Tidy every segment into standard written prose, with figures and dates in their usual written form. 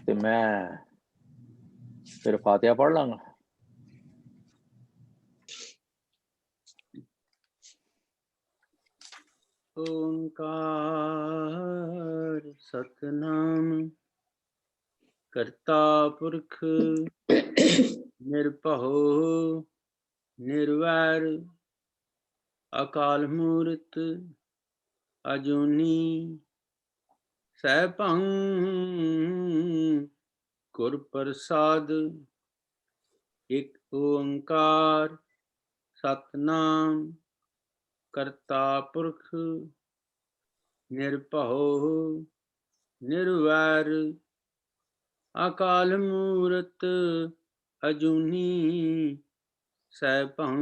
ਤੇ मैं फिर फातिहा पढ़ लांगा। ओंकार सतनाम करता पुरख निर्भव निर्वैर अकाल मूरत अजूनी सैभं गुर प्रसाद। एक ओंकार सतनाम करता पुरख निर्भव निर्वैर अकाल मूरत अजूनी सैभं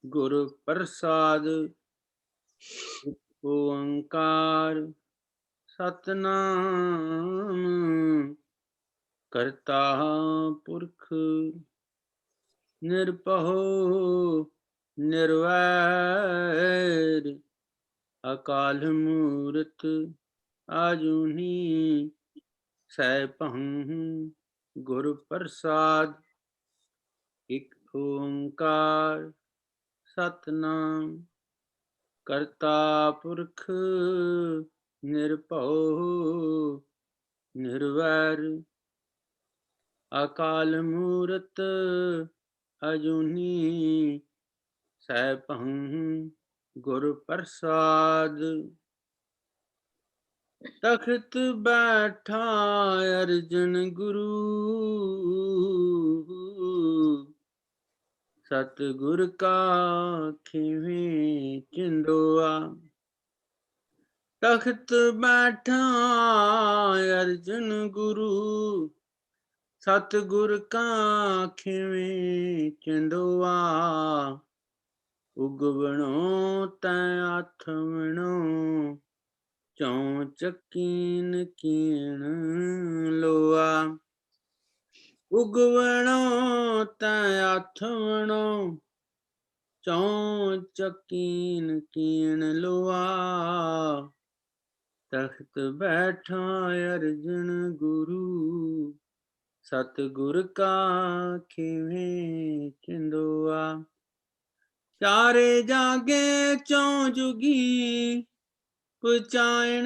गुर प्रसाद। ओंकार सतनाम करता पुरख निर्भव निर्वैर अकाल मूरत आजुनी सैभं गुर प्रसाद। एक ओंकार सतनाम करता पुरख निर्भव निर्वैर अकाल मूरत अजूनी सैभं गुर प्रसाद। तखत बैठा अर्जन गुरु सतगुर का खिवें चिंदोआ। तखत बैठा अर्जन गुरु सतगुर का खिवें चिंदोआ। उगवणो तै आथमणो चौं चकीन कीण लोआ। उगवणो तै आथमणो चौं चकीन कीण लोआ। तख्त बैठा अर्जन गुरु सतगुर का खिवें चिंदोआ। चारे जागे चौं जुगी पुचायण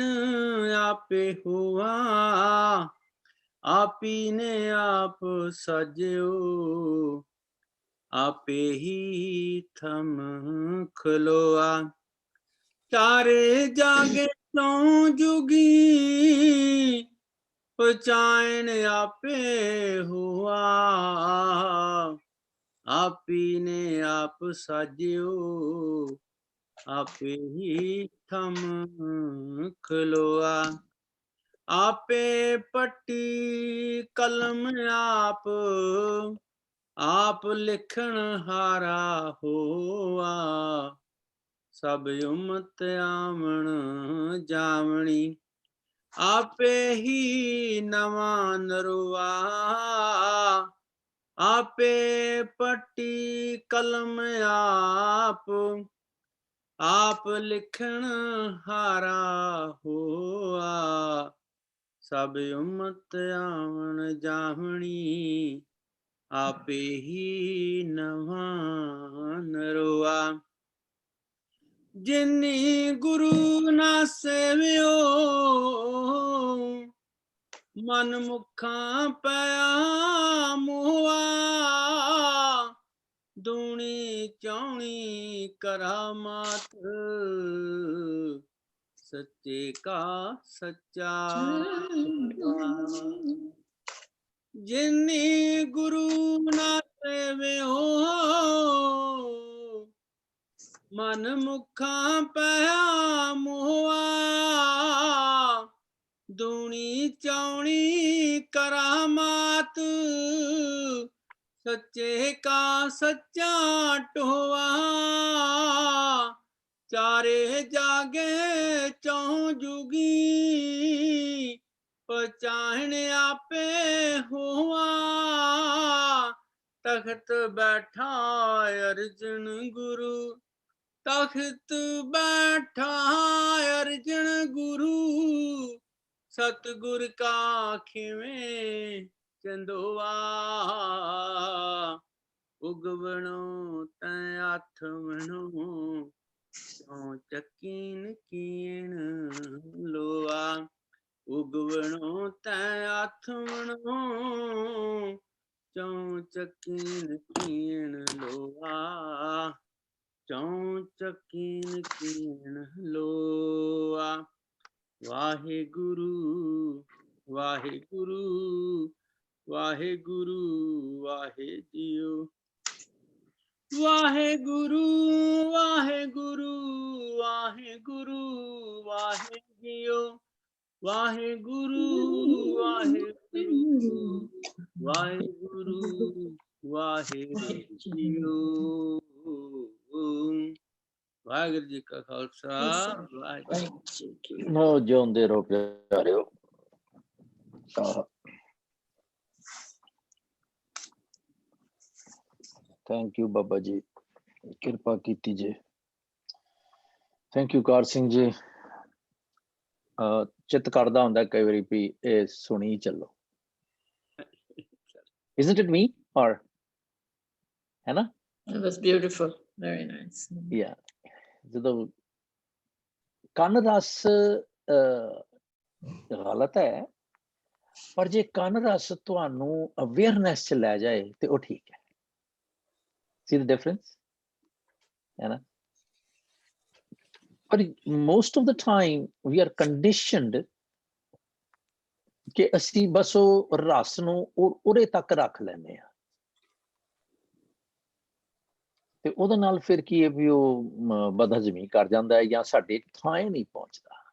आपे हुआ। आपी ने आप सजयो आपे ही थम खलोआ। चारे जागे चौं जुगी पुचायण आपे हुआ। आपी ने आप साजियो आपे ही थम खलोआ। आपे पट्टी कलम आप लिखण हारा होआ। सब उमत आमण जावणी आपे ही नवा नरुआ। आपे पट्टी कलम आप लिखण हारा होआ। सब उमत आवन जावणी आपे ही नवा नरुआ। जिन्नी गुरु ना सेवियो मन मुखां पया मोआ। दूनी चौनी करामात सच्चे का सच्चा। जिन्नी गुरु ना सेवियो मन मुखां पया मोआ। दूनी चौनी करामात सच्चे का सच्चा टोआ। चारे जागे चौं जुगी पचाहण आपे हुआ। तख्त बैठा अर्जन गुरु तख्त बैठा अर्जन गुरु सतगुर का खिਵੇਂ ਚੰਦੋਆ ਉਗਵਣੋ ਤੈ ਆਥਵਣੋ ਚੌ ਚੱਕੀਨ ਕੀਣ ਲੋਆ ਉਗਵਣੋ ਤੈ ਆਥਵਣੋ ਚੌ ਚੱਕੀਨ ਕੀਣ ਲੋਆ ਚੌ ਚੱਕੀਨ ਕੀਣ ਲੋਆ Waheguru Waheguru Waheguru ਵਾਹਿ JIO Waheguru Waheguru Waheguru ਵਾਹਿ JIO Waheguru Waheguru Waheguru ਵਾਹਿ JIO Waheguru ji ਕਾ ਖਾਲਸਾ ਵਾਹਿਗੁਰੂ ਜੀ ਕੀ No, ਜਿਉਂਦੇ ਰਹੋ ਪਿਆਰਿਓ। ਥੈਂਕ ਯੂ ਬਾਬਾ ਜੀ, ਕਿਰਪਾ ਕੀਤੀ ਜੀ। ਥੈਂਕ ਯੂ ਕਾਰ ਸਿੰਘ ਜੀ। ਚਿੱਤ ਕਰਦਾ ਹੁੰਦਾ ਕਈ ਵਾਰੀ ਵੀ ਇਹ ਸੁਣੀ ਚੱਲੋ। Isn't it me or ਹੈ ਨਾ? It was beautiful, very nice. Yeah, ਜਦੋਂ ਕੰਨ ਰਸ ਗਲਤ ਹੈ, ਪਰ ਜੇ ਕੰਨ ਰਸ ਤੁਹਾਨੂੰ ਅਵੇਅਰਨੈਸ ਚ ਲੈ ਜਾਏ ਤੇ ਉਹ ਠੀਕ ਹੈ। See the difference? ਹੈ ਨਾ? ਪਰ most of the time we are conditioned ਕਿ ਅਸੀਂ ਬਸ ਉਹ ਰਸ ਨੂੰ ਉਰੇ ਤੱਕ ਰੱਖ ਲੈਂਦੇ ਆ, ਤੇ ਉਹਦੇ ਨਾਲ ਫਿਰ ਕੀ ਹੈ ਵੀ ਉਹ ਬਦਹਜ਼ਮੀ ਕਰ ਜਾਂਦਾ ਹੈ ਜਾਂ ਸਾਡੇ ਥਾਂ ਨਹੀਂ ਪਹੁੰਚਦਾ।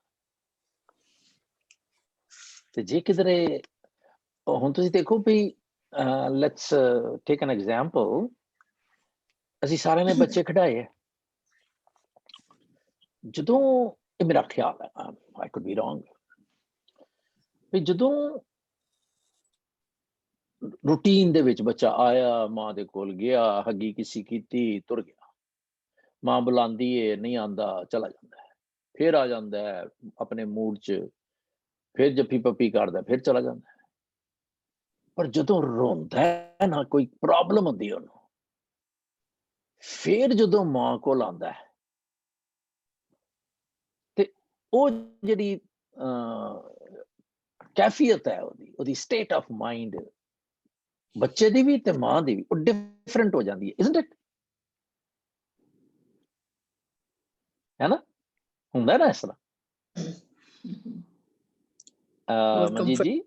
ਤੇ ਜੇ ਕਿਧਰੇ ਹੁਣ ਤੁਸੀਂ ਦੇਖੋ ਵੀ ਲੈਟਸ ਟੇਕ ਐਨ ਐਗਜ਼ਾਮਪਲ, ਅਸੀਂ ਸਾਰਿਆਂ ਨੇ ਬੱਚੇ ਖਿਡਾਏ ਆ। ਜਦੋਂ ਇਹ ਮੇਰਾ ਖਿਆਲ ਹੈ, ਆਈ ਕੁਡ ਬੀ ਰੋਂਗ, ਵੀ ਜਦੋਂ ਰੂਟੀਨ ਦੇ ਵਿੱਚ ਬੱਚਾ ਆਇਆ, ਮਾਂ ਦੇ ਕੋਲ ਗਿਆ, ਹੱਗੀ ਕਿਸੀ ਕੀਤੀ, ਤੁਰ ਗਿਆ, ਮਾਂ ਬੁਲਾਉਂਦੀ ਏ, ਨਹੀਂ ਆਉਂਦਾ, ਚਲਾ ਜਾਂਦਾ ਹੈ, ਫਿਰ ਆ ਜਾਂਦਾ ਹੈ ਆਪਣੇ ਮੂਡ 'ਚ, ਫਿਰ ਜੱਫੀ ਪੱਪੀ ਕਰਦਾ, ਫਿਰ ਚਲਾ ਜਾਂਦਾ ਹੈ। ਪਰ ਜਦੋਂ ਰੋਂਦਾ ਹੈ ਨਾ, ਕੋਈ ਪ੍ਰੋਬਲਮ ਹੁੰਦੀ ਹੈ ਉਹਨੂੰ, ਫਿਰ ਜਦੋਂ ਮਾਂ ਕੋਲ ਆਉਂਦਾ ਹੈ ਤੇ ਉਹ ਜਿਹੜੀ ਕੈਫੀਅਤ ਹੈ ਉਹਦੀ ਸਟੇਟ ਆਫ ਮਾਈਂਡ, ਬੱਚੇ ਦੀ ਵੀ ਤੇ ਮਾਂ ਦੀ ਵੀ, ਉਹ ਡਿਫਰੈਂਟ ਹੋ ਜਾਂਦੀ ਹੈ। Isn't it? ਹੈ ਨਾ? ਹੁੰਦਾ ਨਾ ਇਸ ਤਰ੍ਹਾਂ। ਮਨਜੀਤ ਜੀ,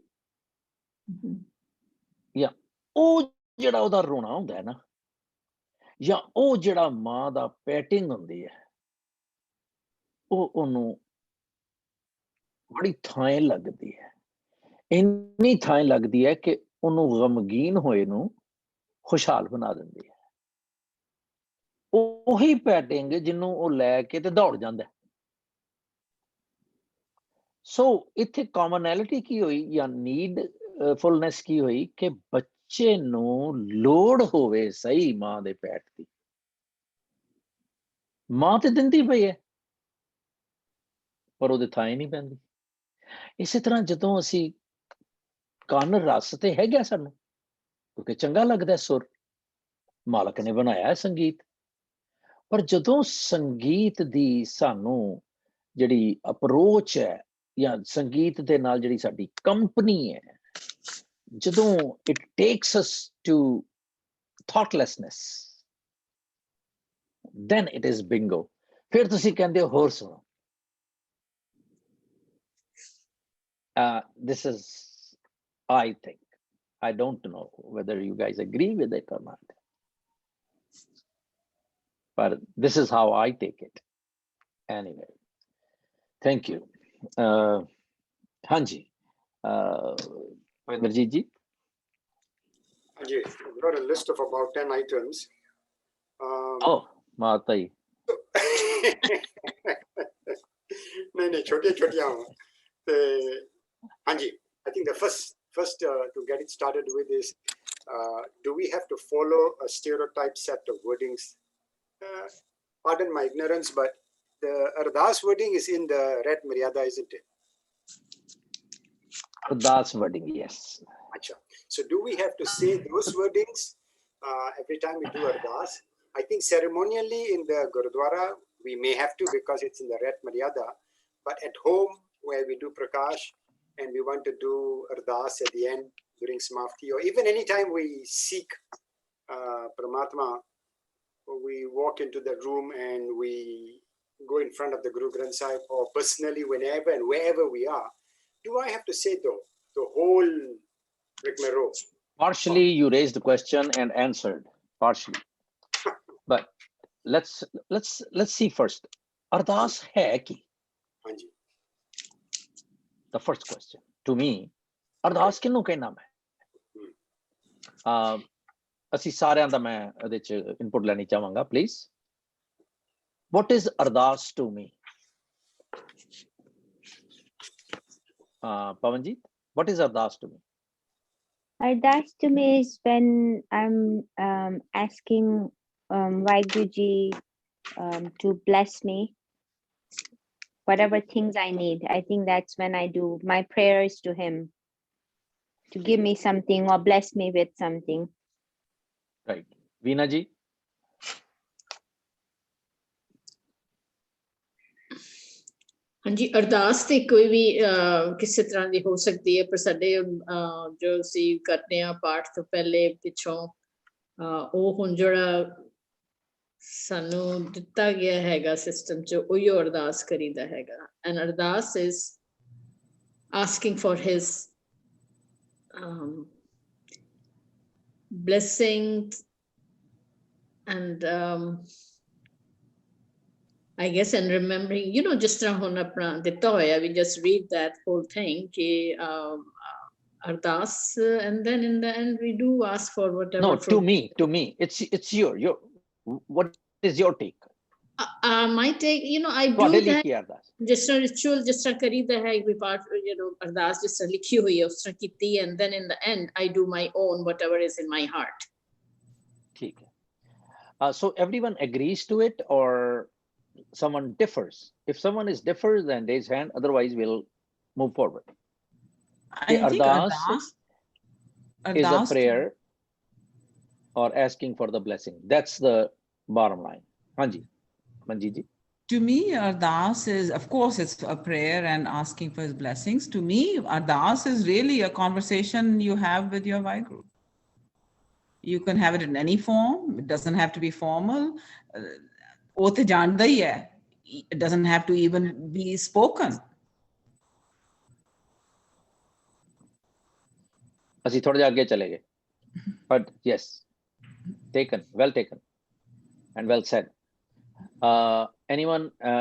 ਜਾਂ ਉਹ ਜਿਹੜਾ ਉਹਦਾ ਰੋਣਾ ਹੁੰਦਾ ਹੈ ਨਾ, ਜਾਂ ਉਹ ਜਿਹੜਾ ਮਾਂ ਦਾ ਪੈਟਿੰਗ ਹੁੰਦੀ ਹੈ, ਉਹ ਉਹਨੂੰ ਬੜੀ ਥਾਂ ਲੱਗਦੀ ਹੈ। ਇੰਨੀ ਥਾਂ ਲੱਗਦੀ ਹੈ ਕਿ ਉਹਨੂੰ ਗਮਗੀਨ ਹੋਏ ਨੂੰ ਖੁਸ਼ਹਾਲ ਬਣਾ ਦਿੰਦੀ ਹੈ। ਉਹੀ ਪੈਟਿੰਗ ਜਿਹਨੂੰ ਉਹ ਲੈ ਕੇ ਤੇ ਦੌੜ ਜਾਂਦਾ। ਸੋ ਇੱਥੇ ਕਾਮਨੈਲਿਟੀ ਕੀ ਹੋਈ ਜਾਂ ਨੀਡਫੁਲਨੈਸ ਕੀ ਹੋਈ ਕਿ ਬੱਚੇ ਨੂੰ ਲੋੜ ਹੋਵੇ ਸਹੀ ਮਾਂ ਦੇ ਪੈਟ ਦੀ। ਮਾਂ ਤੇ ਦਿੰਦੀ ਪਈ ਹੈ ਪਰ ਉਹਦੇ ਥਾਂ ਹੀ ਨਹੀਂ ਪੈਂਦੀ। ਇਸੇ ਤਰ੍ਹਾਂ ਜਦੋਂ ਅਸੀਂ ਕੰਨ ਰਸ ਤੇ ਹੈਗਾ ਸਾਨੂੰ, ਕਿਉਂਕਿ ਚੰਗਾ ਲੱਗਦਾ ਸੁਰ, ਮਾਲਕ ਨੇ ਬਣਾਇਆ ਸੰਗੀਤ, ਪਰ ਜਦੋਂ ਸੰਗੀਤ ਦੀ ਸਾਨੂੰ ਜਿਹੜੀ ਅਪਰੋਚ ਹੈ ਜਾਂ ਸੰਗੀਤ ਦੇ ਨਾਲ ਜਿਹੜੀ ਸਾਡੀ ਕੰਪਨੀ ਹੈ, ਜਦੋਂ it takes us to thoughtlessness, then it is bingo। ਫਿਰ ਤੁਸੀਂ ਕਹਿੰਦੇ ਹੋ ਹੋਰ ਸੁਣੋ। This is, I think, I don't know whether you guys agree with it or not, but this is how I take it anyway। Thank you। Hanji, Indrajit ji। Ajay, I've got a list of about 10 items. Oh, Mata ji। नहीं छोटियां हाँ जी। I think the first to get it started with is, do we have to follow a stereotype set of wordings? Pardon my ignorance, but the Ardas wording is in the Red Maryada, isn't it? Ardas wording, yes. Acha. So do we have to say those wordings every time we do Ardas? I think ceremonially in the Gurudwara, we may have to because it's in the Ret Maryada. But at home, where we do Prakash and we want to do Ardas at the end during Samafti, or even anytime we seek Paramatma, we walk into the room and we go in front of the Guru Granth Sahib, or personally, whenever and wherever we are, do I have to say the whole rigmarole? Partially, you raised the question and answered partially, but let's see first. Ardas hai ki? Hanji. The first question to me, Ardas ਕਿਹਨੂੰ ਕਹਿਣਾ ਮੈਂ? ਅਸੀਂ ਸਾਰਿਆਂ ਦਾ ਮੈਂ ਇਹਦੇ ਚ input ਲੈਣੀ ਚਾਹਾਂਗਾ, please. What is Ardas to me? Pavanjit, what is Ardas to me? Ardas to me is when I'm asking Vaiguruji to bless me, whatever things I need. I think that's when I do my prayers to him, to give me something or bless me with something. Right. Veena ji? ਹਾਂਜੀ ਅਰਦਾਸ ਤੇ ਕੋਈ ਵੀ ਕਿਸੇ ਤਰ੍ਹਾਂ ਦੀ ਹੋ ਸਕਦੀ ਹੈ, ਪਰ ਸਾਡੇ ਜੋ ਅਸੀਂ ਕਰਦੇ ਆ ਪਾਠ ਤੋਂ ਪਹਿਲੇ ਪਿੱਛੋਂ ਉਹ ਹੁਣ ਜਿਹੜਾ ਸਾਨੂੰ ਦਿੱਤਾ ਗਿਆ ਹੈਗਾ ਸਿਸਟਮ ਚ ਉਹੀ ਅਰਦਾਸ ਕਰੀਦਾ ਹੈਗਾ। ਐਂਡ ਅਰਦਾਸ is asking for his blessings and I guess, and remembering, you know, just we just read that whole thing, Ardas, and then in the end we do ask for whatever. No, to me, it's your. What is your take? My take, you know, I do that. Just a ritual, just a karida hai we part, you know, Ardas just a likhi hui hai, usra kiti, and then in the end I do my own whatever is in my heart. Okay. So everyone agrees to it, or someone differs? If someone is differs, then raise hand. Otherwise, we'll move forward. I think Ardas is a prayer or asking for the blessing. That's the bottom line. Hanji, Manjeet ji. To me, Ardas is, of course, it's a prayer and asking for his blessings. To me, Ardas is really a conversation you have with your Vaheguru. You can have it in any form. It doesn't have to be formal. It doesn't have to even be spoken. ਅਸੀਂ ਥੋੜੇ ਜਿਹਾ ਅੱਗੇ ਚਲੇ ਗਏ, but yes, well taken and well said.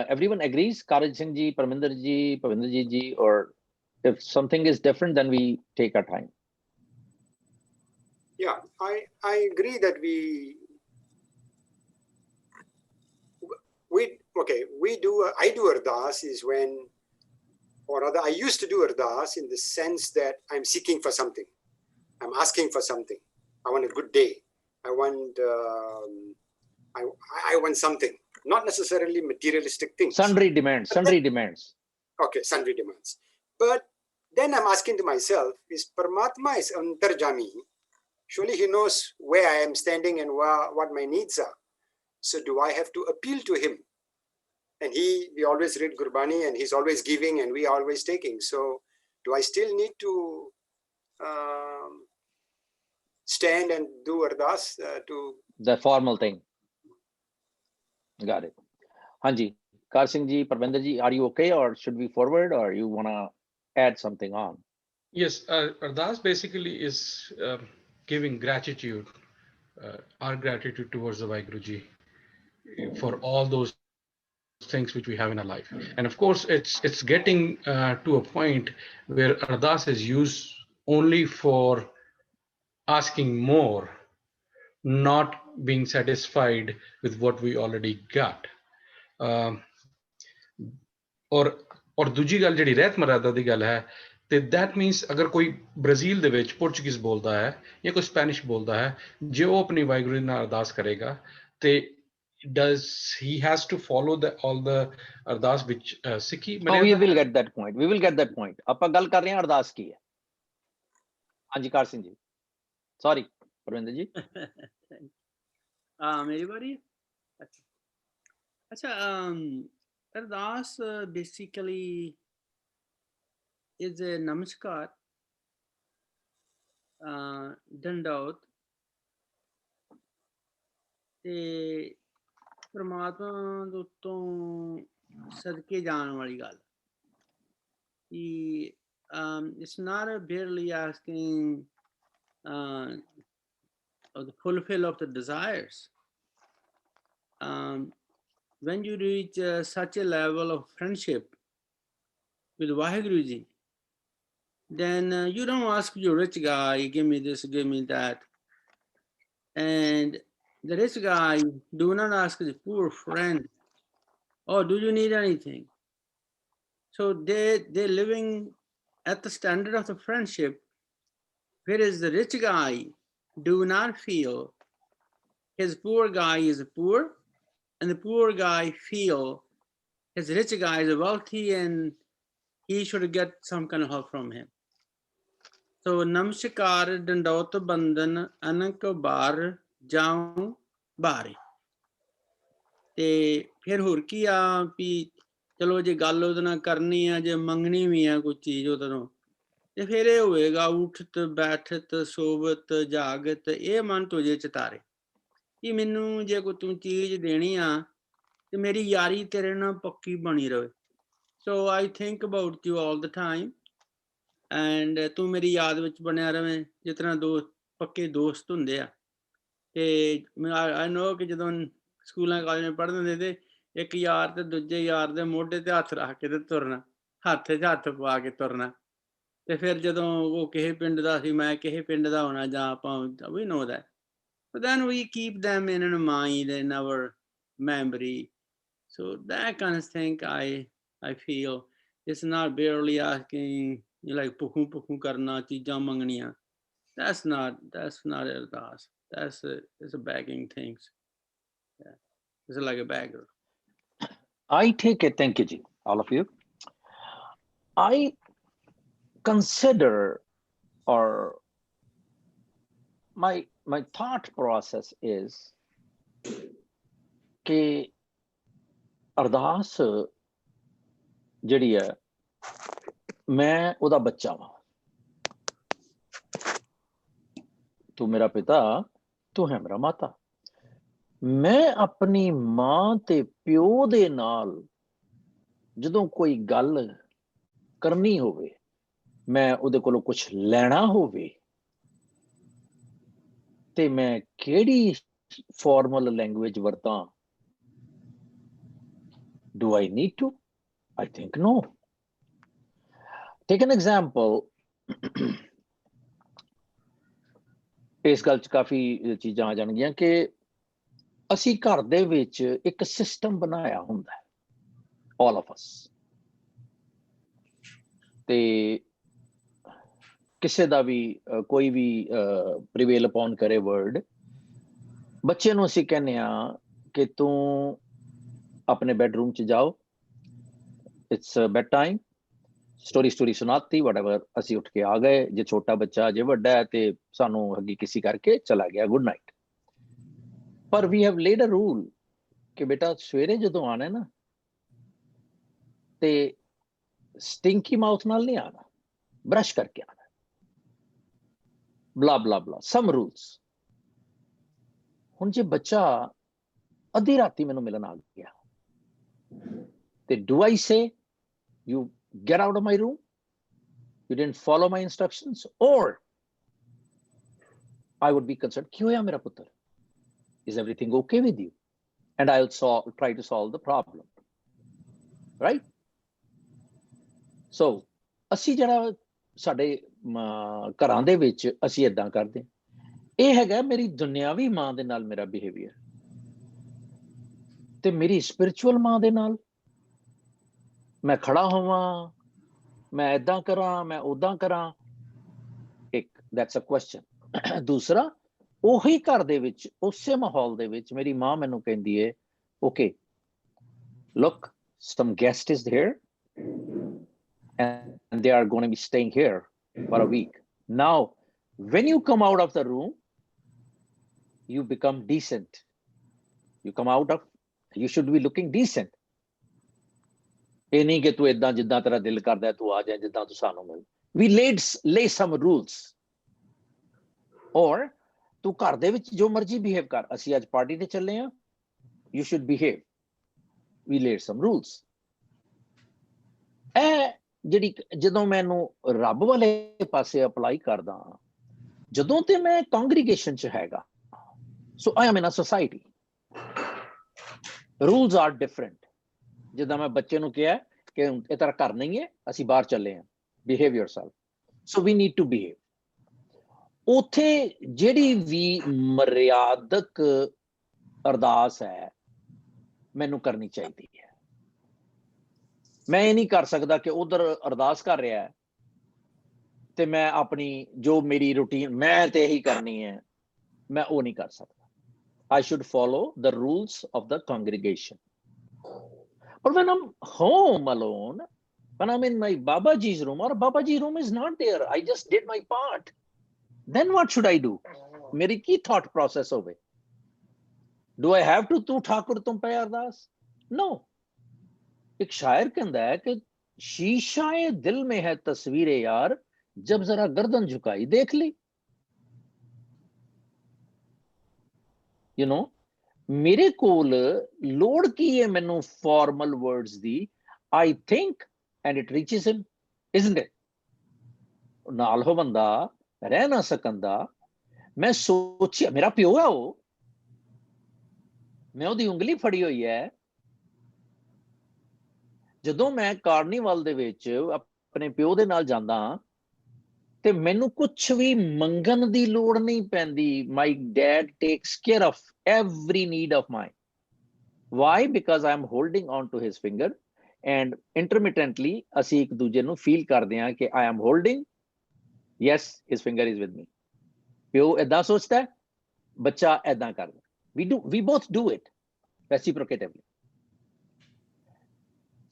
Everyone agrees? Karaj Singh ji, Parminder ji, Pavinderjit ji, or if something is different, then we take our time. Yeah, I agree that I do Ardas is when, or rather I used to do Ardas in the sense that I'm seeking for something. I'm asking for something. I want a good day. I want something, not necessarily materialistic things. Sundry demands. Okay, sundry demands. But then I'm asking to myself, is Paramatma is Antarjami? Surely he knows where I am standing and what my needs are. So do I have to appeal to him? And we always read Gurbani and he's always giving and we are always taking. So do I still need to stand and do Ardas to... The formal thing. Got it. Hanji, Kar Singh ji, Parminder ji, are you okay, or should we forward, or you want to add something on? Yes, Ardas basically is giving gratitude, our gratitude towards the Vaheguruji for all those things which we have in our life. And of course, it's getting to a point where Ardas is used only for asking more, not being satisfied with what we already got. और दूजी गल जिहड़ी रहत मर्यादा दी गल है, ਤੇ that means ਅਗਰ ਕੋਈ ਬ੍ਰਾਜ਼ੀਲ ਦੇ ਵਿੱਚ ਪੁਰਤਗੀਜ਼ ਬੋਲਦਾ ਹੈ ਜਾਂ ਕੋਈ ਸਪੈਨਿਸ਼ ਬੋਲਦਾ ਹੈ, ਜੇ ਉਹ ਆਪਣੀ ਵਾਹਿਗੁਰੂ ਨਾਲ ਅਰਦਾਸ ਕਰੇਗਾ ਤੇ does he has to follow all the ardas which Sikhi? We will get that point. ਆਪਾਂ ਗੱਲ ਕਰ ਰਹੇ ਹਾਂ ਅਰਦਾਸ ਕੀ ਹੈ. ਹਾਂਜੀ ਕਾਰ ਸਿੰਘ ਜੀ, ਸੌਰੀ ਪਰਵਿੰਦਰ ਜੀ। मेरी बारी है? अच्छा, अरदास basically is a namaskar, dandaut, ਤੇ ਪ੍ਰਮਾਤਮਾ ਦੇ ਉੱਤੋਂ ਸਦਕੇ ਜਾਣ ਵਾਲੀ ਗੱਲ। It's not barely asking of the fulfill of the desires. When you reach such a level of friendship with Vaheguru Ji, then you don't ask your rich guy, give me this, give me that. And the rich guy do not ask his poor friend, oh, do you need anything? So they're living at the standard of the friendship, whereas the rich guy do not feel his poor guy is poor, and the poor guy feel his rich guy is wealthy and he should get some kind of help from him. So namaskar dandaut bandan anak bar jaun bari. ਤੇ ਫਿਰ ਹੋਰ ਕੀ ਆ ਵੀ ਚਲੋ ਜੇ ਗੱਲ ਉਹਦੇ ਨਾਲ ਕਰਨੀ ਆ, ਜੇ ਮੰਗਣੀ ਵੀ ਆ ਕੋਈ ਚੀਜ਼ ਉਹਦੇ ਤੋਂ, ਤੇ ਫਿਰ ਇਹ ਹੋਏਗਾ ਉਠਤ ਬੈਠਤ ਸੋਵਤ ਜਾਗਤ, ਇਹ ਮਨ ਤੁਝੇ ਚਿਤਾਰੇ ਕਿ ਮੈਨੂੰ ਜੇ ਕੋਈ ਤੂੰ ਚੀਜ਼ ਦੇਣੀ ਆ ਤੇ ਮੇਰੀ ਯਾਰੀ ਤੇਰੇ ਨਾਲ ਪੱਕੀ ਬਣੀ ਰਹੇ। So I think about you all the time, and ਤੂੰ ਮੇਰੀ ਯਾਦ ਵਿੱਚ ਬਣਿਆ ਰਵੇਂ, ਜਿਸ ਤਰ੍ਹਾਂ ਪੱਕੇ ਦੋਸਤ ਹੁੰਦੇ ਆ। ਤੇ ਆਈ ਨੋ ਕਿ ਜਦੋਂ ਸਕੂਲਾਂ ਕਾਲਜਾਂ ਪੜ੍ਹਦੇ ਹੁੰਦੇ ਤੇ ਇੱਕ ਯਾਰ ਤੇ ਦੂਜੇ ਯਾਰ ਦੇ ਮੋਢੇ ਤੇ ਹੱਥ ਰੱਖ ਕੇ ਤੇ ਤੁਰਨਾ, ਹੱਥ 'ਚ ਹੱਥ ਪਾ ਕੇ ਤੁਰਨਾ। ਤੇ ਫਿਰ ਜਦੋਂ ਉਹ ਕਿਸੇ ਪਿੰਡ ਦਾ ਸੀ, ਮੈਂ ਕਿਸੇ ਪਿੰਡ ਦਾ ਹੋਣਾ, ਜਾਂ ਆਪਾਂ ਵੀ know that, but then we keep them in our mind and our memory. So that kind of thing I feel it's not barely asking like puhu karna, cheeਜ਼ਾਂ ਮੰਗਣੀਆਂ. That's not ardas. It's a begging things. Yeah. It's like a beggar. I take it, thank you ji, all of you. I consider, or my thought process is ਕਿ ਅਰਦਾਸ ਜਿਹੜੀ ਹੈ, ਮੈਂ ਉਹਦਾ ਬੱਚਾ ਵਾਂ, ਤੂੰ ਮੇਰਾ ਪਿਤਾ, ਤੂੰ ਹੈ ਮੇਰਾ ਮਾਤਾ। ਮੈਂ ਆਪਣੀ ਮਾਂ ਤੇ ਪਿਓ ਦੇ ਨਾਲ ਜਦੋਂ ਕੋਈ ਗੱਲ ਕਰਨੀ ਹੋਵੇ, ਮੈਂ ਉਹਦੇ ਕੋਲੋਂ ਕੁਝ ਲੈਣਾ ਹੋਵੇ, ਤੇ ਮੈਂ ਕਿਹੜੀ ਫਾਰਮਲ ਲੈਂਗੁਏਜ ਵਰਤਾਂ? Do I need to? I think no. Take an example. ਇਸ ਗੱਲ 'ਚ ਕਾਫੀ ਚੀਜ਼ਾਂ ਆ ਜਾਣਗੀਆਂ ਕਿ ਅਸੀਂ ਘਰ ਦੇ ਵਿੱਚ ਇੱਕ ਸਿਸਟਮ ਬਣਾਇਆ ਹੁੰਦਾ ਹੈ, all of us, ਤੇ ਕਿਸੇ ਦਾ ਵੀ ਕੋਈ ਵੀ ਪ੍ਰੀਵੇਲ ਅਪਨ ਕਰੇ ਵਰਡ, ਬੱਚੇ ਨੂੰ ਅਸੀਂ ਕਹਿੰਦੇ ਆ ਕਿ ਤੂੰ ਆਪਣੇ ਬੈਡਰੂਮ 'ਚ ਜਾਓ, ਇਟਸ ਬੈਡ ਟਾਈਮ, ਸਟੋਰੀ ਸੁਣਾਤੀ, ਵਟਐਵਰ, ਅਸੀਂ ਉੱਠ ਕੇ ਆ ਗਏ। ਜੇ ਛੋਟਾ ਬੱਚਾ, ਜੇ ਵੱਡਾ ਹੈ ਤੇ ਸਾਨੂੰ ਅੱਗੇ ਕਿਸੇ ਕਰਕੇ ਚਲਾ ਗਿਆ, ਗੁੱਡ ਨਾਈਟ। ਪਰ we have laid a rule ਕਿ ਬੇਟਾ ਸਵੇਰੇ ਜਦੋਂ ਆਣਾ ਨਾ ਤੇ ਸਟਿੰਕੀ ਮਾਊਥ ਨਾਲ ਨਹੀਂ ਆਣਾ, ਬ੍ਰਸ਼ ਕਰਕੇ ਆਣਾ, ਬਲਾ ਬਲਾ ਬਲਾ, ਸਮ ਰੂਲਸ। ਹੁਣ ਜੇ ਬੱਚਾ ਅੱਧੀ ਰਾਤੀ ਮੈਨੂੰ ਮਿਲਣ ਆ ਗਿਆ ਤੇ do I say you get out of my room, you didn't follow my instructions, or I would be concerned, kya hoya mera putter, is everything okay with you, and I'll try to solve the problem, right? So ਅਸੀਂ ਜਿਹੜਾ ਸਾਡੇ ਘਰਾਂ ਦੇ ਵਿੱਚ ਅਸੀਂ ਏਦਾਂ ਕਰਦੇ, ਇਹ ਹੈਗਾ ਮੇਰੀ ਦੁਨਿਆਵੀ ਮਾਂ ਦੇ ਨਾਲ ਮੇਰਾ ਬਿਹੇਵੀਅਰ, ਤੇ ਮੇਰੀ ਸਪਿਰਿਚੁਅਲ ਮਾਂ ਦੇ ਨਾਲ ਮੈਂ ਖੜਾ ਹੋਵਾਂ, ਮੈਂ ਏਦਾਂ ਕਰਾਂ, ਮੈਂ ਉਦਾਂ ਕਰਾਂ, ਇੱਕ that's a question। ਦੂਸਰਾ, ਉਹੀ ਘਰ ਦੇ ਵਿੱਚ, ਉਸੇ ਮਾਹੌਲ ਦੇ ਵਿੱਚ ਮੇਰੀ ਮਾਂ ਮੈਨੂੰ ਕਹਿੰਦੀ ਹੈ, okay, look, some guest is here and they are going to be staying here for a week. Now When you come out of the room, you become decent. You come out of, you should be looking decent. ਇਹ ਨਹੀਂ ਕਿ ਤੂੰ ਏਦਾਂ ਜਿੱਦਾਂ ਤੇਰਾ ਦਿਲ ਕਰਦਾ ਤੂੰ ਆ ਜਾ ਜਿੱਦਾਂ ਤੂੰ ਸਾਨੂੰ ਮਿਲ. We lay some rules. Or ਤੂੰ ਘਰ ਦੇ ਵਿੱਚ ਜੋ ਮਰਜ਼ੀ ਬਿਹੇਵ ਕਰ. ਅਸੀਂ ਅੱਜ ਪਾਰਟੀ ਤੇ ਚੱਲੇ ਆ, you should behave. We laid some rules. ਇਹ ਜਿਹੜੀ ਜਦੋਂ ਮੈਨੂੰ ਰੱਬ ਵਾਲੇ ਪਾਸੇ ਅਪਲਾਈ ਕਰਦਾ, ਜਦੋਂ ਤੇ ਮੈਂ ਕਾਂਗਰੀਗੇਸ਼ਨ ਚ ਹੈਗਾ, so I am in a society. Rules are different. ਜਿੱਦਾਂ ਮੈਂ ਬੱਚੇ ਨੂੰ ਕਿਹਾ ਕਿ ਇਹ ਤਰ੍ਹਾਂ ਘਰ ਨਹੀਂ ਹੈ, ਅਸੀਂ ਬਾਹਰ ਚੱਲੇ ਆ, behave yourself. So we need to behave. ਉੱਥੇ ਜਿਹੜੀ ਵੀ ਮਰਿਆਦਕ ਅਰਦਾਸ ਹੈ ਮੈਨੂੰ ਕਰਨੀ ਚਾਹੀਦੀ ਹੈ. ਮੈਂ ਇਹ ਨਹੀਂ ਕਰ ਸਕਦਾ ਕਿ ਉਧਰ ਅਰਦਾਸ ਕਰ ਰਿਹਾ ਹੈ ਤੇ ਮੈਂ ਆਪਣੀ ਜੋ ਮੇਰੀ ਰੂਟੀਨ ਮੈਂ ਤੇ ਇਹੀ ਕਰਨੀ ਹੈ, ਮੈਂ ਉਹ ਨਹੀਂ ਕਰ ਸਕਦਾ. I should follow the rules of the congregation. But when I'm home alone, when I'm in my Babaji's room, or Babaji's room is not there, I just did my part. Then what should I do? मेरी की thought process होवे? Do I have to तू ठाकुर तुम पे अरदास? No. एक शायर कहता है कि शीशाए दिल में है तस्वीरें यार, जब जरा गर्दन झुकाई देख ली. You know, ਮੇਰੇ ਕੋਲ ਲੋੜ ਕੀ ਹੈ ਮੈਨੂੰ formal words the? I think and it reaches him, isn't it? ਨਾਲ ਹੋ ਬੰਦਾ ਰਹਿ ਨਾ ਸਕੰਦਾ. ਮੈਂ ਸੋਚਿਆ ਮੇਰਾ ਪਿਓ ਹੈ ਉਹ, ਮੈਂ ਉਹਦੀ ਉਂਗਲੀ ਫੜੀ ਹੋਈ ਹੈ. ਜਦੋਂ ਮੈਂ ਕਾਰਨੀਵਲ ਦੇ ਵਿੱਚ ਆਪਣੇ ਪਿਓ ਦੇ ਨਾਲ ਜਾਂਦਾ ਤੇ ਮੈਨੂੰ ਕੁਝ ਵੀ ਮੰਗਣ ਦੀ ਲੋੜ ਨਹੀਂ ਪੈਂਦੀ. My dad takes care of every need of mine. Why? Because I am holding on to his finger and intermittently ਅਸੀਂ ਇੱਕ ਦੂਜੇ ਨੂੰ ਫੀਲ ਕਰਦੇ ਹਾਂ ਕਿ I am holding, yes, his finger is with me. ਪਿਓ ਏਦਾਂ ਸੋਚਦਾ, ਬੱਚਾ ਏਦਾਂ ਕਰਦਾ. We both do it reciprocatively.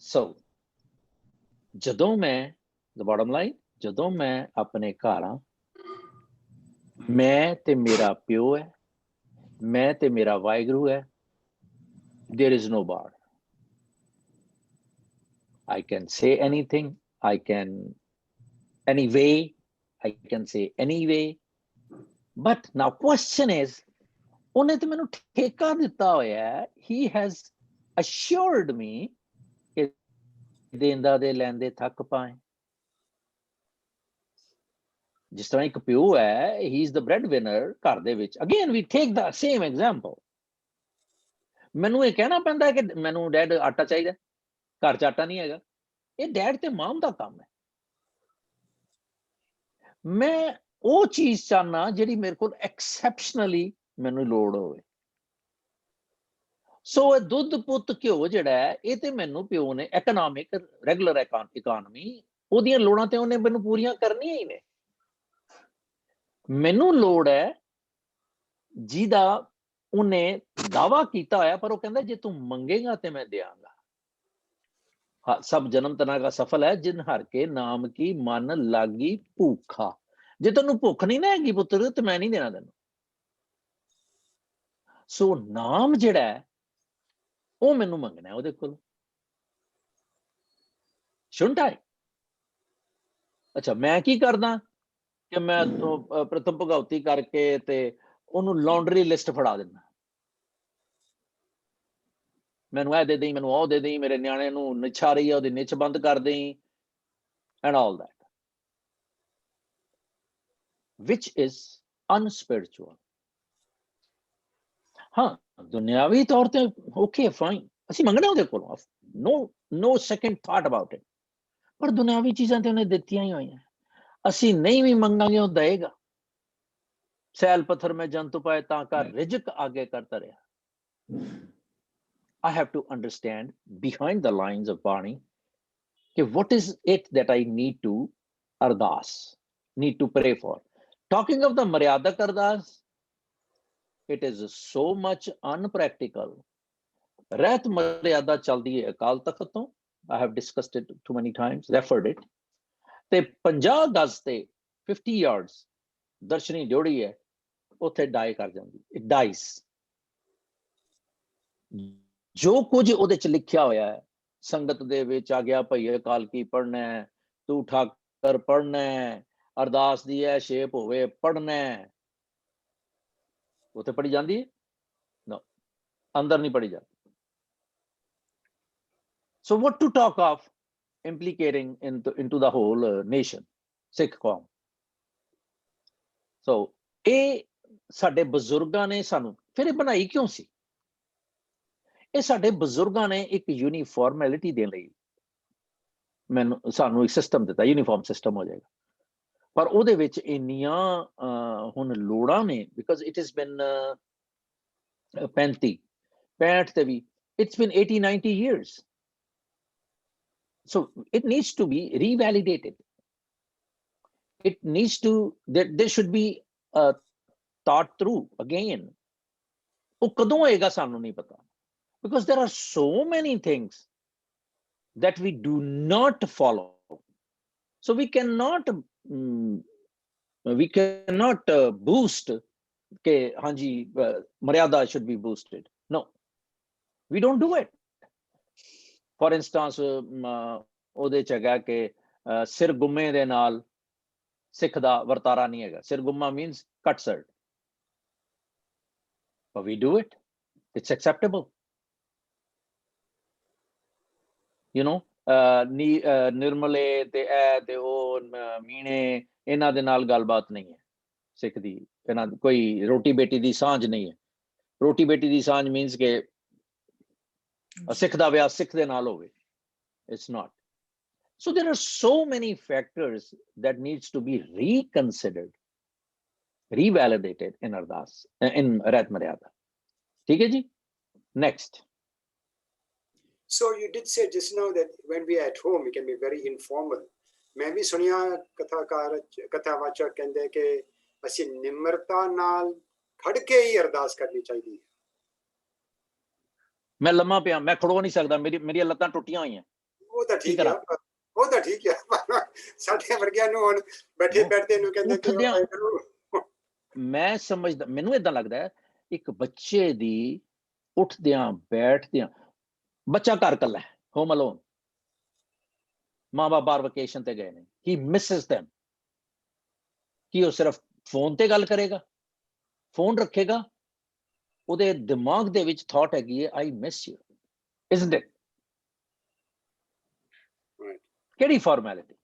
So ਜਦੋਂ ਮੈਂ the bottom line, ਜਦੋਂ ਮੈਂ ਆਪਣੇ ਘਰ ਆ, ਮੈਂ ਤੇ ਮੇਰਾ ਪਿਓ ਹੈ, ਮੈਂ ਤੇ ਮੇਰਾ ਵਾਹਿਗੁਰੂ ਹੈ. There is no bar. I can say anything. I can say anyway. But now question is, ਉਹਨੇ ਤੇ ਮੈਨੂੰ ਠੇਕਾ ਦਿੱਤਾ ਹੋਇਆ ਹੈ. He has assured me ਕਿ ਦੇਂਦਾ ਦੇ ਲੈਂਦੇ ਥੱਕ ਪਾਏ. ਜਿਸ ਤਰ੍ਹਾਂ ਇੱਕ ਪਿਓ ਹੈ, he is the breadwinner ਘਰ ਦੇ ਵਿੱਚ. Again we take the same example. ਮੈਨੂੰ ਇਹ ਕਹਿਣਾ ਪੈਂਦਾ ਕਿ ਮੈਨੂੰ ਡੈਡ ਆਟਾ ਚਾਹੀਦਾ, ਘਰ ਚ ਆਟਾ ਨਹੀਂ ਹੈਗਾ. ਇਹ ਡੈਡ ਤੇ ਮਾਮ ਦਾ ਕੰਮ ਹੈ. ਮੈਂ ਉਹ ਚੀਜ਼ ਚਾਹਨਾ ਜਿਹੜੀ ਮੇਰੇ ਕੋਲ ਐਕਸੈਪਸ਼ਨਲੀ ਮੈਨੂੰ ਲੋੜ ਹੋਵੇ. ਸੋ ਇਹ ਦੁੱਧ ਪੁੱਤ ਘਿਓ ਜਿਹੜਾ ਹੈ, ਇਹ ਤੇ ਮੈਨੂੰ ਪਿਓ ਨੇ ਇਕਨੋਮਿਕ ਰੈਗੂਲਰ ਇਕਾਨਮੀ, ਉਹਦੀਆਂ ਲੋੜਾਂ ਤੇ ਉਹਨੇ ਮੈਨੂੰ ਪੂਰੀਆਂ ਕਰਨੀਆਂ ਹੀ ਨੇ. ਮੈਨੂੰ ਲੋੜ ਹੈ ਜਿਹਦਾ ਉਹਨੇ ਦਾਵਾ ਕੀਤਾ ਹੋਇਆ, ਪਰ ਉਹ ਕਹਿੰਦਾ ਜੇ ਤੂੰ ਮੰਗੇਗਾ ਤੇ ਮੈਂ ਦਿਆਂਗਾ. ਸਭ ਜਨਮ ਤਨਾ ਦਾ ਸਫਲ ਹੈ ਜਿਨ ਹਰ ਕੇ ਨਾਮ ਕੀ ਮਨ ਲਾਗੀ ਭੁੱਖਾ. ਜੇ ਤੈਨੂੰ ਭੁੱਖ ਨਹੀਂ ਨਾ ਹੈਗੀ ਪੁੱਤਰ ਤੇ ਮੈਂ ਨਹੀਂ ਦੇਣਾ ਤੈਨੂੰ. ਸੋ ਨਾਮ ਜਿਹੜਾ ਹੈ ਉਹ ਮੈਨੂੰ ਮੰਗਣਾ ਉਹਦੇ ਕੋਲ. shouldn't I? ਅੱਛਾ, ਮੈਂ ਕੀ ਕਰਦਾ ਕਿ ਮੈਂ ਪ੍ਰਥਮ ਭਗਉਤੀ ਕਰਕੇ ਤੇ ਉਹਨੂੰ ਲਾਂਡਰੀ ਲਿਸਟ ਫੜਾ ਦਿੰਦਾ. ਮੈਨੂੰ ਇਹ ਦੇ ਦੇਈ, ਮੈਨੂੰ ਉਹ ਦੇ ਦੇਈ, ਮੇਰੇ ਨਿਆਣੇ ਨੂੰ ਨਿੱਛ ਆ ਰਹੀ ਹੈ ਉਹਦੀ ਨਿੱਛ ਬੰਦ ਕਰ ਦੇਈ, and all that, which is unspiritual. ਹਾਂ, ਦੁਨਿਆਵੀ ਤੌਰ ਤੇ ਓਕੇ ਫਾਈਨ, ਅਸੀਂ ਮੰਗਣਾ ਉਹਦੇ ਕੋਲੋਂ, no second thought about it. ਪਰ ਦੁਨਿਆਵੀ ਚੀਜ਼ਾਂ ਤੇ ਉਹਨੇ ਦਿੱਤੀਆਂ ਹੀ ਹੋਈਆਂ, ਅਸੀਂ ਨਹੀਂ ਵੀ ਮੰਗਾਂਗੇ ਉਹ ਦਏਗਾ. ਸੈਲ ਪੱਥਰ ਮੈਂ ਜੰਤੂ ਪਾਏ ਤਾਂ ਕਰ ਰਿਜਕ ਆਗੇ ਕਰਤਾ ਰਿਹਾ. I have to understand behind the lines of Bani, what is it that I need to ardas, need to pray for. Talking of the Maryadak Ardas, it is so much unpractical. Rahat Maryada chaldi hai Akal Takht to. I have discussed it too many times, referred it. Te 50 gaz te 50 yards ਦਰਸ਼ਨੀ ਡਿਉੜੀ ਹੈ ਉੱਥੇ ਡਾਈ ਕਰ ਜਾਂਦੀ, it DISE. ਜੋ ਕੁਝ ਉਹਦੇ ਚ ਲਿਖਿਆ ਹੋਇਆ ਹੈ, ਸੰਗਤ ਦੇ ਵਿੱਚ ਆ ਗਿਆ ਭਈਏ ਕਾਲਕੀ ਪੜ੍ਹਨਾ ਹੈ, ਤੂੰ ਠਾਕਰ ਪੜ੍ਹਨਾ ਹੈ, ਅਰਦਾਸ ਦੀ ਹੈ ਸ਼ੇਪ ਹੋਵੇ ਪੜ੍ਹਨਾ ਹੈ, ਉੱਥੇ ਪੜ੍ਹੀ ਜਾਂਦੀ ਹੈ? No, ਅੰਦਰ ਨਹੀਂ ਪੜ੍ਹੀ ਜਾਂਦੀ। So what to talk of implicating into the whole nation, Sikh ਕੌਮ। So ਇਹ ਸਾਡੇ ਬਜ਼ੁਰਗਾਂ ਨੇ ਸਾਨੂੰ, ਫਿਰ ਇਹ ਬਣਾਈ ਕਿਉਂ ਸੀ? ਇਹ ਸਾਡੇ ਬਜ਼ੁਰਗਾਂ ਨੇ ਇੱਕ ਯੂਨੀਫਾਰਮੈਲਿਟੀ ਦੇਣ ਲਈ ਸਾਨੂੰ ਇੱਕ ਸਿਸਟਮ ਦਿੱਤਾ, ਯੂਨੀਫਾਰਮ ਸਿਸਟਮ ਹੋ ਜਾਏਗਾ। ਪਰ ਉਹਦੇ ਵਿੱਚ ਇੰਨੀਆਂ ਹੁਣ ਲੋੜਾਂ ਨੇ, ਬਿਕਾਜ਼ ਇਟ ਇਜ਼ ਬਿਨ 65 ਤੇ ਵੀ ਇਟਸ ਬਿਨ 80-90 years. So it needs to be revalidated. It needs to, there should be thought through again. ਉਹ ਕਦੋਂ ਹੋਏਗਾ ਸਾਨੂੰ ਨਹੀਂ ਪਤਾ, because there are so many things that we do not follow. So we cannot boost ke hanji maryada should be boosted. No, we don't do it. For instance, ਉਹਦੇ ਚ ਹੈਗਾ ਕਿ ਸਿਰ ਗੁੰਮੇ ਦੇ ਨਾਲ ਸਿੱਖ ਦਾ ਵਰਤਾਰਾ ਨਹੀਂ ਹੈਗਾ। ਸਿਰ ਗੁੰਮਾ means cut shirt, but we do it. It's acceptable. You know, ਨਿਰਮਲੇ ਤੇ ਇਹ ਤੇ ਉਹ ਮੀਣੇ, ਇਹਨਾਂ ਦੇ ਨਾਲ ਗੱਲਬਾਤ ਨਹੀਂ ਹੈ ਸਿੱਖ ਦੀ। ਇਹਨਾਂ ਕੋਈ ਰੋਟੀ ਬੇਟੀ ਦੀ ਸਾਂਝ ਨਹੀਂ ਹੈ। ਰੋਟੀ ਬੇਟੀ ਦੀ ਸਾਂਝ means ਕਿ ਸਿੱਖ ਦਾ ਵਿਆਹ ਸਿੱਖ ਦੇ ਨਾਲ ਹੋਵੇ। It's not. So there are so many factors that needs to be reconsidered, revalidated in Ardas, in Ret Maryada. ठीक है जी? Next. So you did say just now that when we are at home, we can be very informal. मैं भी सुनिया कथावाचक कहते कि ਅਸੀਂ ਨਿਮਰਤਾ ਨਾਲ ਖੜ ਕੇ ਹੀ ਅਰਦਾਸ ਕਰਨੀ ਚਾਹੀਦੀ ਹੈ। ਮੈਂ ਲੰਮਾ ਪਿਆ, ਮੈਂ ਖੜੋ ਨਹੀਂ ਸਕਦਾ, ਮੇਰੀਆਂ ਲੱਤਾਂ ਟੁੱਟੀਆਂ ਹੋਈਆਂ। ਉਹ ਤਾਂ ਠੀਕ ਹੈ, ਉਹ ਤਾਂ ਠੀਕ ਹੈ। ਸਾਡੇ ਵਰਗਿਆਂ ਨੂੰ ਹੁਣ ਬੈਠੇ ਬੈਠਦੇ ਨੂੰ ਕਹਿੰਦੇ ਕਿ ਮੈਂ ਸਮਝਦਾ, ਮੈਨੂੰ ਏਦਾਂ ਲੱਗਦਾ ਹੈ ਇੱਕ ਬੱਚੇ ਦੀ ਉੱਠਦਿਆਂ ਬੈਠਦਿਆਂ, ਬੱਚਾ ਘਰ ਕੱਲਾ ਹੈ, ਹੋਮ ਅਲੋਨ, ਮਾਂ ਬਾਪ ਬਾਹਰ ਵਕੇਸ਼ਨ ਤੇ ਗਏ ਨੇ, ਹੀ ਮਿਸਸ them। ਕੀ ਉਹ ਸਿਰਫ ਫੋਨ ਤੇ ਗੱਲ ਕਰੇਗਾ, ਫੋਨ ਰੱਖੇਗਾ, ਉਹਦੇ ਦਿਮਾਗ ਦੇ ਵਿੱਚ ਥਾਟ ਹੈਗੀ ਹੈ I miss you, isn't it? ਕਿਹੜੀ formality?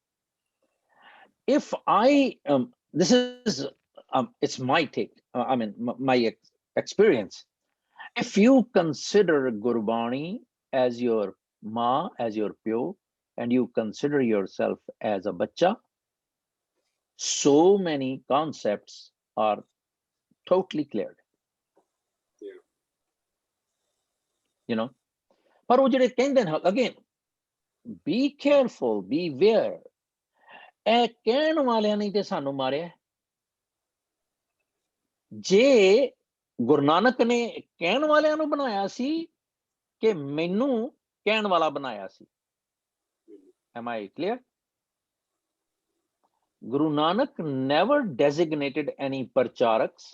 If I this is it's my take, I mean my experience. If you consider Gurbani as your ma, as your pyo, and you consider yourself as a bacha, so many concepts are totally cleared. Yeah. You know, ਪਰ ਉਹ ਜਿਹੜੇ ਕਹਿੰਦੇ ਨੇ, again, be careful, beware. ਇਹ ਕਹਿਣ ਵਾਲਿਆਂ ਨੇ ਤੇ ਸਾਨੂੰ ਮਾਰਿਆ। ਜੇ ਗੁਰੂ ਨਾਨਕ ਨੇ ਕਹਿਣ ਵਾਲਿਆਂ ਨੂੰ ਬਣਾਇਆ ਸੀ ਕਿ ਮੈਨੂੰ ਕਹਿਣ ਵਾਲਾ ਬਣਾਇਆ ਸੀ? Am I clear? Guru Nanak never designated any parcharaks,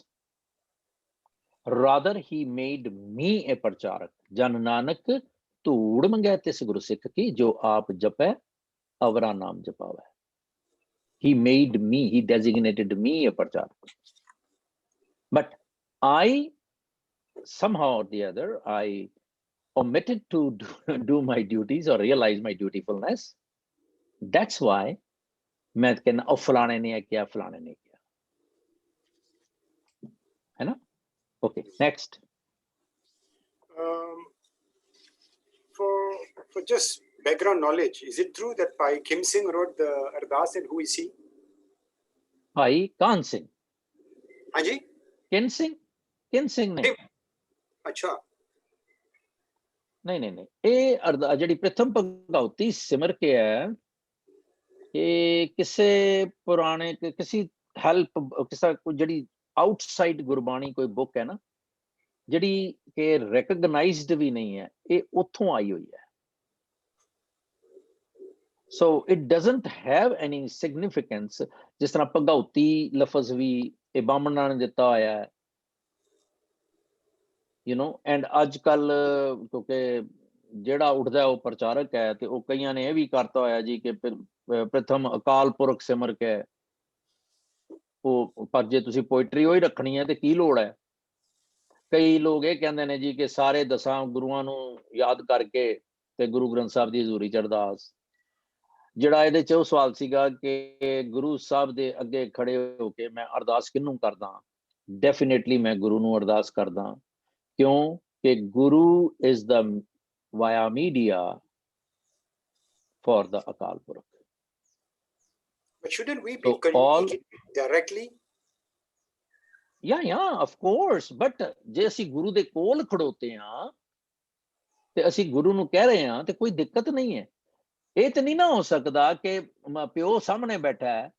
rather he made me a parcharak. Jan Nanak ਧੂੜ ਮੰਗੈ ਤਿਸ ਗੁਰੂ ਸਿੱਖ ਕੀ, ਜੋ ਆਪ ਜਪੈ ਅਵਰਾ ਨਾਮ ਜਪਾਵੈ। He made me, he designated me a parcharak. But I, somehow or the other, I omitted to do my duties or realize my dutifulness. That's why मैं कहना ओ फलाने ने किया, फलाने ने किया, है ना? Okay, next. For just background knowledge, is it true that Bhai Kim Singh wrote the Ardas, and who is he? भाई कान सिंह। हाँ जी? किन सिंह ने? अच्छा। नहीं, ये ਜਿਹੜੀ ਪ੍ਰਥਮ ਭਗਉਤੀ ਸਿਮਰ ਕੇ ਹੈ, ਇਹ ਕਿਸੇ ਪੁਰਾਣੇ ਕਿਸੇ ਹੈਲਪ ਕਿਸੇ ਜਿਹੜੀ ਆਊਟਸਾਈਡ ਗੁਰਬਾਣੀ ਕੋਈ ਬੁੱਕ ਹੈ ਨਾ, ਜਿਹੜੀ ਕਿ ਰੈਕਗਨਾਈਜ਼ਡ ਵੀ ਨਹੀਂ ਹੈ, ਇਹ ਉੱਥੋਂ ਆਈ ਹੋਈ ਹੈ। So it doesn't have any significance. ਜਿਸ ਤਰ੍ਹਾਂ ਭਗਉਤੀ ਲਫ਼ਜ਼ ਵੀ ਇਹ ਬਾਹਮਣਾਂ ਨੇ ਦਿੱਤਾ ਹੋਇਆ ਹੈ, you know, and ਅੱਜ ਕੱਲ ਕਿਉਂਕਿ ਜਿਹੜਾ ਉੱਠਦਾ ਉਹ ਪ੍ਰਚਾਰਕ ਹੈ, ਤੇ ਉਹ ਕਈਆਂ ਨੇ ਇਹ ਵੀ ਕਰਤਾ ਹੋਇਆ ਜੀ ਕਿ ਪ੍ਰਥਮ ਅਕਾਲ ਪੁਰਖ ਸਿਮਰ ਕੇ, ਉਹ ਪਰ ਜੇ ਤੁਸੀਂ ਪੋਇਟਰੀ ਉਹੀ ਰੱਖਣੀ ਹੈ ਤੇ ਕੀ ਲੋੜ ਹੈ। ਕਈ ਲੋਕ ਇਹ ਕਹਿੰਦੇ ਨੇ ਜੀ ਕਿ ਸਾਰੇ 10 ਗੁਰੂਆਂ ਨੂੰ ਯਾਦ ਕਰਕੇ ਤੇ ਗੁਰੂ ਗ੍ਰੰਥ ਸਾਹਿਬ ਦੀ ਹਜ਼ੂਰੀ ਚ ਅਰਦਾਸ। ਜਿਹੜਾ ਇਹਦੇ ਚ ਉਹ ਸਵਾਲ ਸੀਗਾ ਕਿ ਗੁਰੂ ਸਾਹਿਬ ਦੇ ਅੱਗੇ ਖੜੇ ਹੋ ਕੇ ਮੈਂ ਅਰਦਾਸ ਕਿਹਨੂੰ ਕਰਦਾ, ਡੈਫੀਨੇਟਲੀ ਮੈਂ ਗੁਰੂ ਨੂੰ ਅਰਦਾਸ ਕਰਦਾ, ਕਿਉਂ ਕਿ Guru is the via media for the Akal Purakh. But shouldn't we be So all- communicating directly? Yeah, of course, but ਜੇ ਅਸੀਂ ਗੁਰੂ ਦੇ ਕੋਲ ਖੜੋਤੇ ਹਾਂ ਤੇ ਅਸੀਂ ਗੁਰੂ ਨੂੰ ਕਹਿ ਰਹੇ ਹਾਂ ਤੇ ਕੋਈ ਦਿੱਕਤ ਨਹੀਂ ਹੈ। ਇਹ ਤੇ ਨਹੀਂ ਨਾ ਹੋ ਸਕਦਾ ਕਿ ਪਿਓ ਸਾਹਮਣੇ ਬੈਠਾ ਹੈ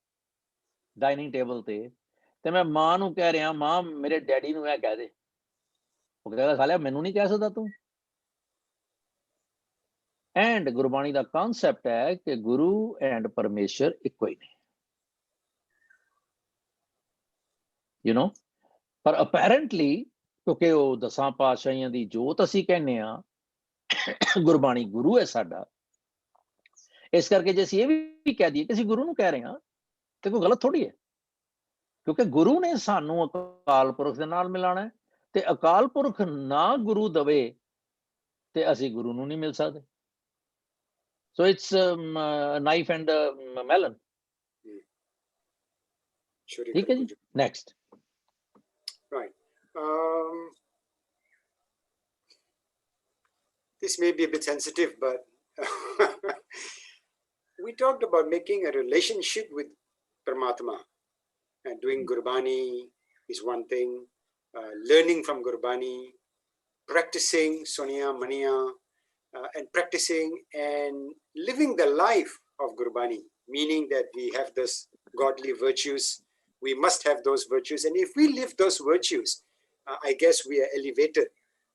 ਡਾਈਨਿੰਗ ਟੇਬਲ ਤੇ ਮੈਂ ਮਾਂ ਨੂੰ ਕਹਿ ਰਿਹਾ, ਮਾਂ ਮੇਰੇ ਡੈਡੀ ਨੂੰ ਇਹ ਕਹਿ ਦੇ, ਉਹ ਕਹਿੰਦਾ ਸਾਲਿਆ ਮੈਨੂੰ ਨਹੀਂ ਕਹਿ ਸਕਦਾ ਤੂੰ। ਐਂਡ ਗੁਰਬਾਣੀ ਦਾ ਕਨਸੈਪਟ ਹੈ ਕਿ ਗੁਰੂ ਐਂਡ ਪਰਮੇਸ਼ਰ ਇੱਕੋ ਹੀ ਨੇ, ਯੂ ਨੋ। ਪਰ ਅਪੈਰੈਂਟਲੀ ਕਿਉਂਕਿ ਉਹ 10 ਪਾਤਸ਼ਾਹੀਆਂ ਦੀ ਜੋਤ ਅਸੀਂ ਕਹਿੰਦੇ ਆ, ਗੁਰਬਾਣੀ ਗੁਰੂ ਹੈ ਸਾਡਾ, ਇਸ ਕਰਕੇ ਜੇ ਅਸੀਂ ਇਹ ਵੀ ਕਹਿ ਦਈਏ ਕਿ ਅਸੀਂ ਗੁਰੂ ਨੂੰ ਕਹਿ ਰਹੇ ਹਾਂ ਤੇ ਕੋਈ ਗਲਤ ਥੋੜੀ ਹੈ, ਕਿਉਂਕਿ ਗੁਰੂ ਨੇ ਸਾਨੂੰ ਅਕਾਲ ਪੁਰਖ ਦੇ ਨਾਲ ਮਿਲਾਣਾ ਹੈ, ਤੇ ਅਕਾਲ ਪੁਰਖ ਨਾ ਗੁਰੂ ਦਵੇ ਤੇ ਅਸੀਂ ਗੁਰੂ ਨੂੰ ਨਹੀਂ ਮਿਲ ਸਕਦੇ। So it's knife and melon. ਠੀਕ ਹੈ ਜੀ, next. Right. This may be a bit sensitive, but we talked about making a relationship with Paramatma, and doing Gurbani is one thing, learning from Gurbani, practicing Sonia Mania, and practicing and living the life of Gurbani, meaning that we have this godly virtues. We must have those virtues, and if we live those virtues, I guess we are elevated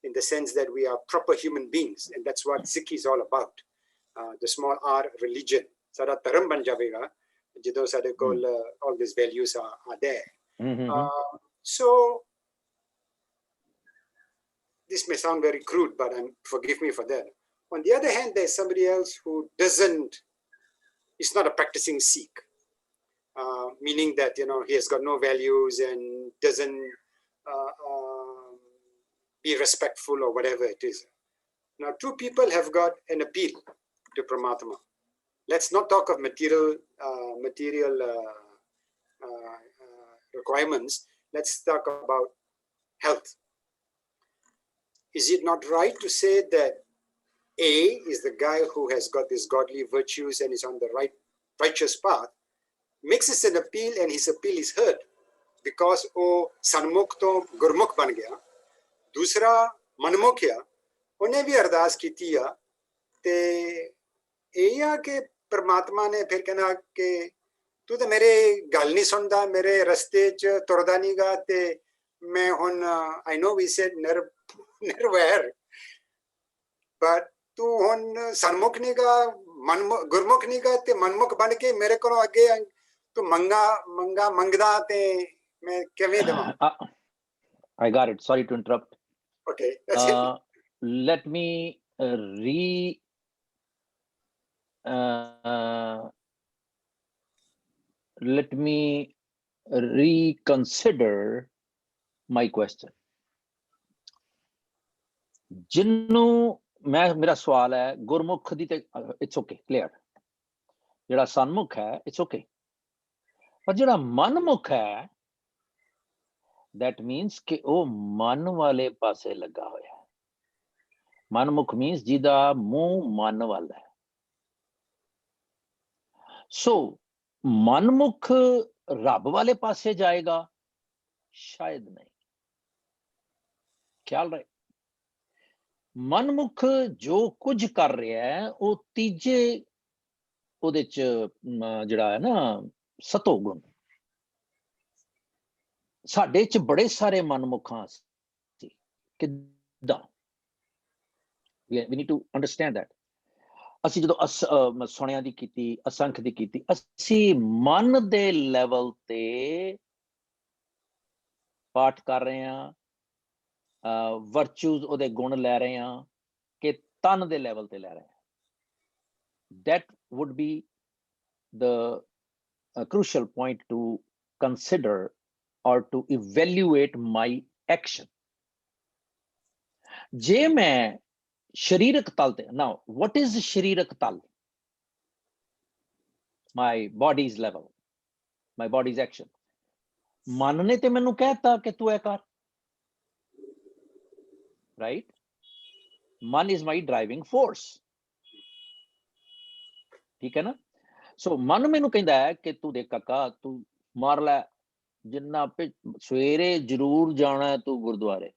in the sense that we are proper human beings, and that's what Sikh is all about. The small r religion, sada dharam ban javega jido sade kol all these values are there. So this may sound very crude, but forgive me for that. On the other hand, there's somebody else who is not a practicing Sikh. Meaning that, you know, he has got no values and doesn't be respectful or whatever it is. Now, two people have got an appeal to Paramatma. Let's not talk of material requirements. Let's talk about health. Is it not right to say that A is the guy who has got these godly virtues and is on the righteous path, makes us an appeal, and his appeal is heard because ਉਹ ਸਨਮੁਖ ਤੋਂ ਗੁਰਮੁਖ ਬਣ ਗਿਆ। ਦੂਸਰਾ ਮਨਮੁਖ ਆ, ਉਹਨੇ ਵੀ ਅਰਦਾਸ ਕੀਤੀ ਆ, ਤੇ ਇਹ ਆ ਕਿ ਪਰਮਾਤਮਾ ਨੇ ਫਿਰ ਕਹਿਣਾ ਕਿ ਤੂੰ ਤਾਂ ਮੇਰੇ ਗੱਲ ਨਹੀਂ ਸੁਣਦਾ, ਮੇਰੇ ਰਸਤੇ 'ਚ ਤੁਰਦਾ ਨਹੀਂ ਗਾ, ਤੇ ਮੈਂ ਹੁਣ I know we said Nirvair, but ਤੂੰ ਹੁਣ ਸਨਮੁਖ ਨਹੀਂ ਗਾ, ਗੁਰਮੁਖ ਨਹੀਂ ਗਾ, ਤੇ ਮਨਮੁਖ ਬਣ ਕੇ ਮੇਰੇ ਕੋਲੋਂ ਅੱਗੇ ਤੂੰ ਮੰਗਦਾ ਤੇ ਮੈਂ ਕਿਵੇਂ ਦੇਵਾਂ? I got it. Sorry to interrupt. Okay, that's it. Let me reconsider my question. ਜਿਹਨੂੰ ਮੇਰਾ ਸਵਾਲ ਹੈ ਗੁਰਮੁਖ ਦੀ, ਤੇ ਇਟਸ ਓਕੇ, ਕਲੀਅਰ। ਜਿਹੜਾ ਸਨਮੁਖ ਹੈ ਇਟਸ ਓਕੇ, ਪਰ ਜਿਹੜਾ ਮਨਮੁਖ ਹੈ that means ਕਿ ਉਹ ਮਨ ਵਾਲੇ ਪਾਸੇ ਲੱਗਾ ਹੋਇਆ ਹੈ। ਮਨਮੁਖ means ਜਿਹਦਾ ਮੂੰਹ ਮਨ ਵਾਲਾ ਹੈ। ਸੋ ਮਨਮੁਖ ਰੱਬ ਵਾਲੇ ਪਾਸੇ ਜਾਏਗਾ? ਸ਼ਾਇਦ ਨਹੀਂ। ਖਿਆਲ ਰਹੇ, ਮਨਮੁਖ ਜੋ ਕੁਝ ਕਰ ਰਿਹਾ ਹੈ ਉਹ ਤੀਜੇ ਉਹਦੇ ਚ ਜਿਹੜਾ ਹੈ ਨਾ ਸਤੋ ਗੁਣ। ਸਾਡੇ ਚ ਬੜੇ ਸਾਰੇ ਮਨਮੁਖਾਂ ਸੀ, ਕਿੱਦਾਂ? We need to understand that. ਅਸੀਂ ਜਦੋਂ ਸੁਣਿਆਂ ਦੀ ਕੀਤੀ, ਅਸੰਖ ਦੀ ਕੀਤੀ, ਅਸੀਂ ਮਨ ਦੇ ਲੈਵਲ ਤੇ ਪਾਠ ਕਰ ਰਹੇ ਹਾਂ, ਵਰਚੂਜ਼ ਉਹਦੇ ਗੁਣ ਲੈ ਰਹੇ ਹਾਂ, ਕਿ ਤਨ ਦੇ ਲੈਵਲ ਤੇ ਲੈ ਰਹੇ ਹਾਂ। that would be the crucial point to consider or to evaluate my action. ਜੇ ਮੈਂ ਸਰੀਰਕ ਤਲ ਤੇ, now what is ਸਰੀਰਕ ਤਲ? my body's level, my body's action. ਮਨ ਨੇ ਤੇ ਮੈਨੂੰ ਕਹਿਤਾ ਕਿ ਤੂੰ ਇਹ ਕਰ, right? ਮਨ is my driving force, ਠੀਕ ਹੈ ਨਾ? ਸੋ ਮਨ ਮੈਨੂੰ ਕਹਿੰਦਾ ਹੈ ਕਿ ਤੂੰ ਦੇਖ ਕਾਕਾ, ਤੂੰ ਮਾਰ ਲੈ ਜਿੰਨਾ, ਸਵੇਰੇ ਜ਼ਰੂਰ ਜਾਣਾ ਤੂੰ ਗੁਰਦੁਆਰੇ,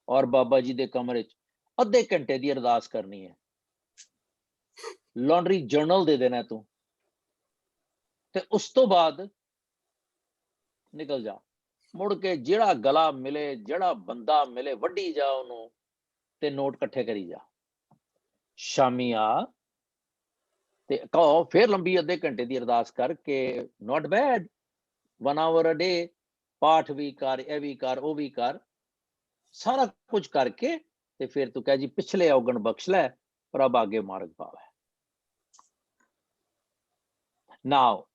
ਔਰ ਬਾਬਾ ਜੀ ਦੇ ਕਮਰੇ 'ਚ ਅੱਧੇ ਘੰਟੇ ਦੀ ਅਰਦਾਸ ਕਰਨੀ ਹੈ, ਲਾਂਡਰੀ ਜਰਨਲ ਦੇ ਦੇਣਾ ਤੂੰ, ਤੇ ਉਸ ਤੋਂ ਬਾਅਦ ਨਿਕਲ ਜਾ। ਮੁੜ ਕੇ ਜਿਹੜਾ ਗਲਾ ਮਿਲੇ, ਜਿਹੜਾ ਬੰਦਾ ਮਿਲੇ, ਵੱਢੀ ਜਾ ਉਹਨੂੰ ਤੇ ਨੋਟ ਇਕੱਠੇ ਕਰੀ ਜਾ। ਸ਼ਾਮੀ ਆ ਤੇ ਕਹੋ ਫੇਰ ਲੰਬੀ ਅੱਧੇ ਘੰਟੇ ਦੀ ਅਰਦਾਸ ਕਰਕੇ, not bad, 1 hour a day, ਪਾਠ ਵੀ ਕਰ, ਇਹ ਵੀ ਕਰ, ਉਹ ਵੀ ਕਰ, ਸਾਰਾ ਕੁਝ ਕਰਕੇ ਤੇ ਫਿਰ ਤੂੰ ਕਹਿ ਜੀ ਪਿਛਲੇ ਔਗਣ ਬਖਸ਼ ਲੈ, ਪ੍ਰਭ ਆਗੇ ਮਾਰਗ ਪਾਵੇ। Now,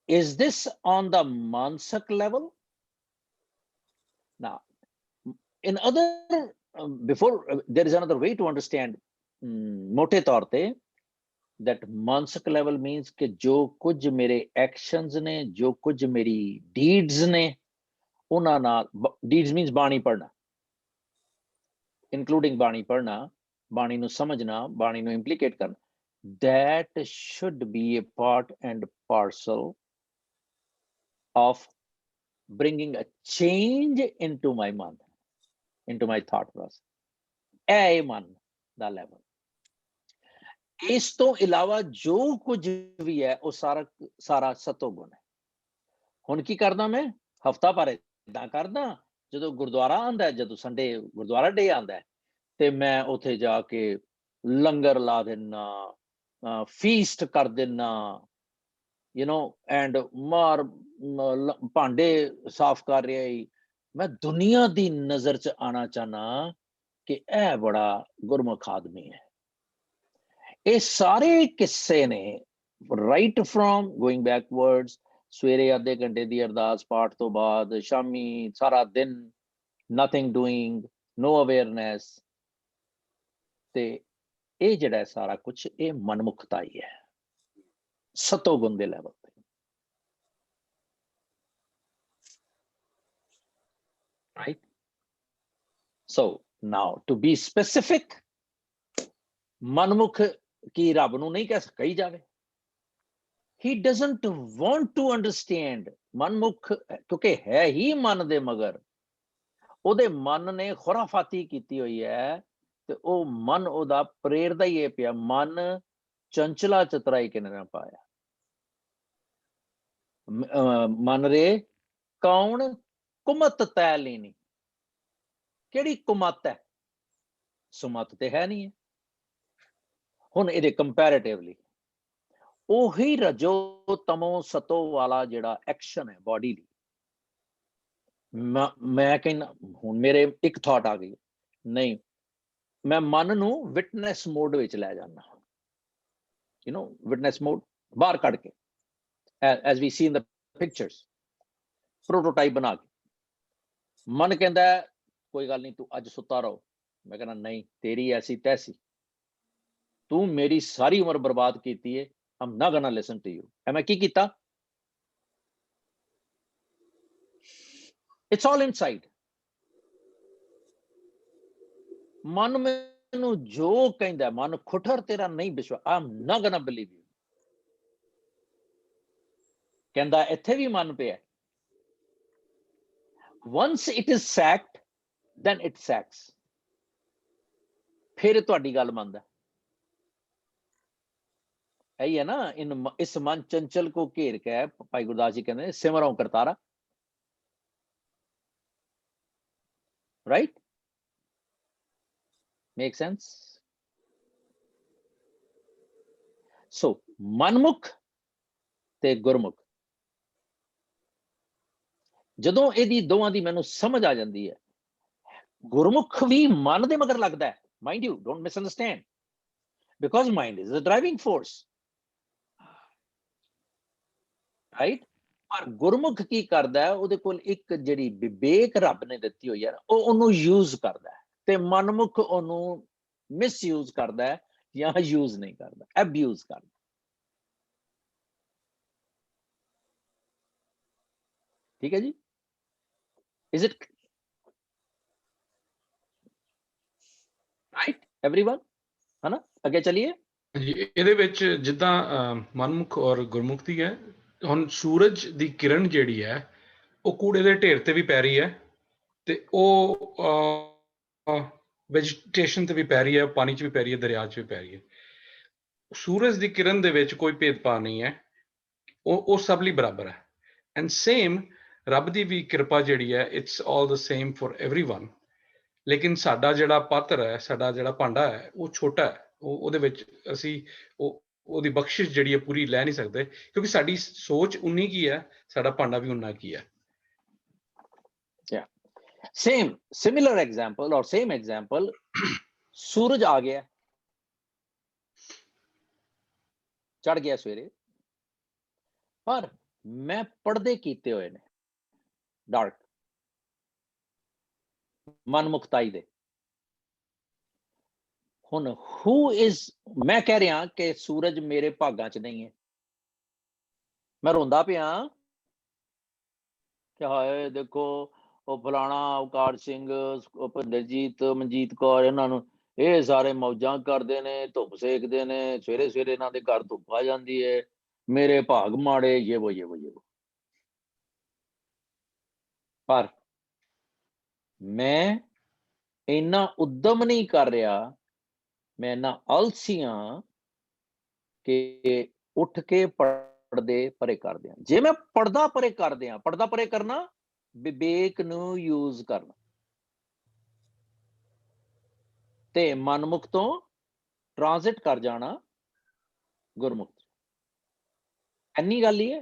is this on the Mansak level? Now, in other, before, there is another way to understand मोटे तौर पे, that मानसिक level means कि जो कुछ मेरे actions ने, जो कुछ मेरी deeds ने, उन्हां नाल, deeds means बाणी पढ़ना, including बाणी पढ़ना, बाणी नू समझना, बाणी नू implicate करना, that should be a part and parcel of bringing a change into my mind, into my thought process. A man the level। ਇਸ ਤੋਂ ਇਲਾਵਾ ਜੋ ਕੁਝ ਵੀ ਹੈ ਉਹ ਸਾਰਾ ਸਤੋਗੁਣ ਹੈ। ਹੁਣ ਕੀ ਕਰਦਾ ਮੈਂ? ਹਫਤਾ ਭਰ ਏਦਾਂ ਕਰਦਾ, ਜਦੋਂ ਗੁਰਦੁਆਰਾ ਆਉਂਦਾ, ਜਦੋਂ ਸੰਡੇ ਗੁਰਦੁਆਰਾ ਡੇ ਆਉਂਦਾ, ਤੇ ਮੈਂ ਉੱਥੇ ਜਾ ਕੇ ਲੰਗਰ ਲਾ ਦਿੰਨਾ, ਫੀਸਟ ਕਰ ਦਿੰਨਾ, ਐਂਡ ਮਾਰ ਭਾਂਡੇ ਸਾਫ਼ ਕਰ ਰਿਹਾ ਹੀ। ਮੈਂ ਦੁਨੀਆ ਦੀ ਨਜ਼ਰ 'ਚ ਆਉਣਾ ਚਾਹਨਾ ਕਿ ਇਹ ਬੜਾ ਗੁਰਮੁਖ ਆਦਮੀ ਹੈ। ਇਹ ਸਾਰੇ ਕਿੱਸੇ ਨੇ, ਰਾਈਟ ਫਰੋਮ ਗੋਇੰਗ ਬੈਕਵਰਡਸ, ਸਵੇਰੇ ਅੱਧੇ ਘੰਟੇ ਦੀ ਅਰਦਾਸ ਪਾਠ ਤੋਂ ਬਾਅਦ, ਸ਼ਾਮੀ ਸਾਰਾ ਦਿਨ ਨਥਿੰਗ ਡੂਇੰਗ, ਨੋ ਅਵੇਅਰਨੈਸ, ਤੇ ਇਹ ਜਿਹੜਾ ਸਾਰਾ ਕੁਝ ਇਹ ਮਨਮੁਖਤਾ ਹੀ ਹੈ, ਸਤੋਗੁਣ ਦੇ ਲੈਵਲ ਤੇ। Right? So now to be specific, ਮਨਮੁਖ ਕੀ ਰੱਬ ਨੂੰ ਨਹੀਂ ਕਹੀ ਜਾਵੇ। He doesn't want to understand, ਮਨਮੁਖ ਕਿਉਂਕਿ ਹੈ ਹੀ ਮਨ ਦੇ ਮਗਰ, ਉਹਦੇ ਮਨ ਨੇ ਖੁਰਾਫਾਤੀ ਕੀਤੀ ਹੋਈ ਹੈ, ਤੇ ਉਹ ਮਨ ਉਹਦਾ ਪ੍ਰੇਰਦਾ ਹੀ ਇਹ ਪਿਆ, ਮਨ ਚੰਚਲਾ ਚਤਰਾਈ ਕਿਨੇ ਨਾ ਪਾਇਆ, ਮਨ ਰੇ ਕੌਣ ਕੁਮਤ ਤੈ ਲੈਣੀ। ਕਿਹੜੀ ਕੁਮਤ ਹੈ? ਸੁਮਤ ਤੇ ਹੈ ਨਹੀਂ ਹੈ। ਹੁਣ ਇਹਦੇ ਕੰਪੈਰੇਟਿਵਲੀ ਉਹੀ ਰਜੋ ਤਮੋ ਸਤੋ ਵਾਲਾ ਜਿਹੜਾ ਐਕਸ਼ਨ ਹੈ ਬਾਡੀ ਲਈ, ਮੈਂ ਕਹਿੰਦਾ, ਹੁਣ ਮੇਰੇ ਇੱਕ ਥਾਟ ਆ ਗਈ, ਨਹੀਂ, ਮੈਂ ਮਨ ਨੂੰ ਵਿਟਨੈਸ ਮੋਡ ਵਿੱਚ ਲੈ ਜਾਣਾ, ਵਿਟਨੈਸ ਮੋਡ ਬਾਹਰ ਕੱਢ ਕੇ, ਐਜ਼ ਵੀ ਸੀ ਇਨ ਦ ਪਿਕਚਰਸ, ਪ੍ਰੋਟੋਟਾਈਪ ਬਣਾ ਕੇ। ਮਨ ਕਹਿੰਦਾ ਕੋਈ ਗੱਲ ਨਹੀਂ, ਤੂੰ ਅੱਜ ਸੁੱਤਾ ਰਹੋ। ਮੈਂ ਕਹਿੰਦਾ ਨਹੀਂ, ਤੇਰੀ ਐਸੀ ਤੈਸੀ, ਤੂੰ ਮੇਰੀ ਸਾਰੀ ਉਮਰ ਬਰਬਾਦ ਕੀਤੀ ਹੈ, I'm not gonna listen to you। ਮੈਂ ਕੀ ਕੀਤਾ? It's all inside। ਮਨ ਮੈਨੂੰ ਜੋ ਕਹਿੰਦਾ, ਮਨ ਖੁੱਠਰ ਤੇਰਾ ਨਹੀਂ ਵਿਸ਼ਵਾਸ, I'm not gonna believe you। ਕਹਿੰਦਾ ਇੱਥੇ ਵੀ ਮਨ ਪਿਆ। Once it is sacked, then it sacks। ਫਿਰ ਤੁਹਾਡੀ ਗੱਲ ਮੰਨਦਾ। ਇਹੀ ਹੈ ਨਾ, ਇਸ ਮਨ ਚੰਚਲ ਕੋ ਘੇਰ ਕੇ ਭਾਈ ਗੁਰਦਾਸ ਜੀ ਕਹਿੰਦੇ ਸਿਮਰੋਂ ਕਰਤਾਰਾ। Right? Make sense? ਸੋ ਮਨਮੁਖ ਤੇ ਗੁਰਮੁਖ, ਜਦੋਂ ਇਹਦੀ ਦੋਵਾਂ ਦੀ ਮੈਨੂੰ ਸਮਝ ਆ ਜਾਂਦੀ ਹੈ, ਗੁਰਮੁਖ ਵੀ ਮਨ ਦੇ ਮਗਰ ਲੱਗਦਾ ਹੈ, mind you, don't misunderstand, because mind is the driving force, right. ਪਰ ਗੁਰਮੁਖ ਕੀ ਕਰਦਾ ਹੈ, ਉਹਦੇ ਕੋਲ ਇੱਕ ਜਿਹੜੀ ਵਿਵੇਕ ਰੱਬ ਨੇ ਦਿੱਤੀ ਹੋਈ ਹੈ, ਉਹ ਉਹਨੂੰ ਯੂਜ਼ ਕਰਦਾ ਹੈ, ਤੇ ਮਨਮੁਖ ਉਹਨੂੰ ਮਿਸਯੂਜ਼ ਕਰਦਾ ਹੈ ਜਾਂ ਯੂਜ਼ ਨਹੀਂ ਕਰਦਾ, ਐਬਿਊਜ਼ ਕਰਦਾ। ਠੀਕ ਹੈ ਜੀ, ਇਜ਼ ਇਟ ਰਾਈਟ एवरीवन, है ना? ਅੱਗੇ ਚਲਿਏ। ਜੀ ਇਹਦੇ ਵਿੱਚ ਜਿੱਦਾਂ ਮਨਮੁਖ ਔਰ ਗੁਰਮੁਖ ਦੀ ਹੈ, ਹੁਣ ਸੂਰਜ ਦੀ ਕਿਰਨ ਜਿਹੜੀ ਹੈ ਉਹ ਕੂੜੇ ਦੇ ਢੇਰ ਤੇ ਵੀ ਪੈ ਰਹੀ ਹੈ, ਤੇ ਉਹ ਵੈਜੀਟੇਸ਼ਨ ਤੇ ਵੀ ਪੈ ਰਹੀ ਹੈ, ਪਾਣੀ 'ਚ ਵੀ ਪੈ ਰਹੀ ਹੈ, ਦਰਿਆ 'ਚ ਵੀ ਪੈ ਰਹੀ ਹੈ। ਸੂਰਜ ਦੀ ਕਿਰਨ ਦੇ ਵਿੱਚ ਕੋਈ ਭੇਦਭਾਵ ਨਹੀਂ ਹੈ, ਉਹ ਸਭ ਲਈ ਬਰਾਬਰ ਹੈ। ਐਂਡ ਸੇਮ ਰੱਬ ਦੀ ਵੀ ਕਿਰਪਾ ਜਿਹੜੀ ਹੈ, it's all the same for everyone. ਲੇਕਿਨ ਸਾਡਾ ਜਿਹੜਾ ਪਾਤਰ ਹੈ, ਸਾਡਾ ਜਿਹੜਾ ਭਾਂਡਾ ਹੈ, ਉਹ ਛੋਟਾ ਹੈ, ਉਹਦੇ ਵਿੱਚ ਅਸੀਂ ਉਹਦੀ ਬਖਸ਼ਿਸ਼ ਜਿਹੜੀ ਹੈ ਪੂਰੀ ਲੈ ਨਹੀਂ ਸਕਦੇ, ਕਿਉਂਕਿ ਸਾਡੀ ਸੋਚ ਉਨੀ ਕੀ ਹੈ, ਸਾਡਾ ਭਾਂਡਾ ਵੀ ਉਨਾ ਕੀ ਹੈ। सेम सिमिलर एग्जाम्पल और सेम एग्जाम्पल, सूरज आ गया, चढ़ गया सवेरे, पर मैं पर्दे कीते हुए ने डार्क मनमुखताई दे। हुन हु इज, मैं कह रहा कि सूरज मेरे भागां च नहीं है, मैं रोंदा पिया कि हाय देखो ਉਹ ਫਲਾਣਾ ਅਵਤਾਰ ਸਿੰਘ, ਭਿੰਦਰਜੀਤ, ਮਨਜੀਤ ਕੌਰ, ਇਹਨਾਂ ਨੂੰ ਇਹ ਸਾਰੇ ਮੌਜਾਂ ਕਰਦੇ ਨੇ, ਧੁੱਪ ਸੇਕਦੇ ਨੇ, ਸਵੇਰੇ ਸਵੇਰੇ ਇਹਨਾਂ ਦੇ ਘਰ ਧੁੱਪ ਆ ਜਾਂਦੀ ਹੈ, ਮੇਰੇ ਭਾਗ ਮਾੜੇ, ਇਹ ਵੋ ਇਹ ਵੋ ਇਹ ਵੋ। ਪਰ ਮੈਂ ਇੰਨਾ ਉਦਮ ਨਹੀਂ ਕਰ ਰਿਹਾ, ਮੈਂ ਇੰਨਾ ਆਲਸੀ ਹਾਂ ਕਿ ਉੱਠ ਕੇ ਪਰਦੇ ਪਰੇ ਕਰਦੇ ਹਾਂ। ਜੇ ਮੈਂ ਪਰਦਾ ਪਰੇ ਕਰਦੇ ਹਾਂ, ਪਰਦਾ ਪਰੇ ਕਰਨਾ ਵਿਵੇਕ ਨੂੰ ਯੂਜ਼ ਕਰਨਾ, ਤੇ ਮਨਮੁਖ ਤੋਂ ਟ੍ਰਾਂਜ਼ਿਟ ਕਰ ਜਾਣਾ ਗੁਰਮੁਖ। ਇੰਨੀ ਗੱਲ ਹੀ ਹੈ,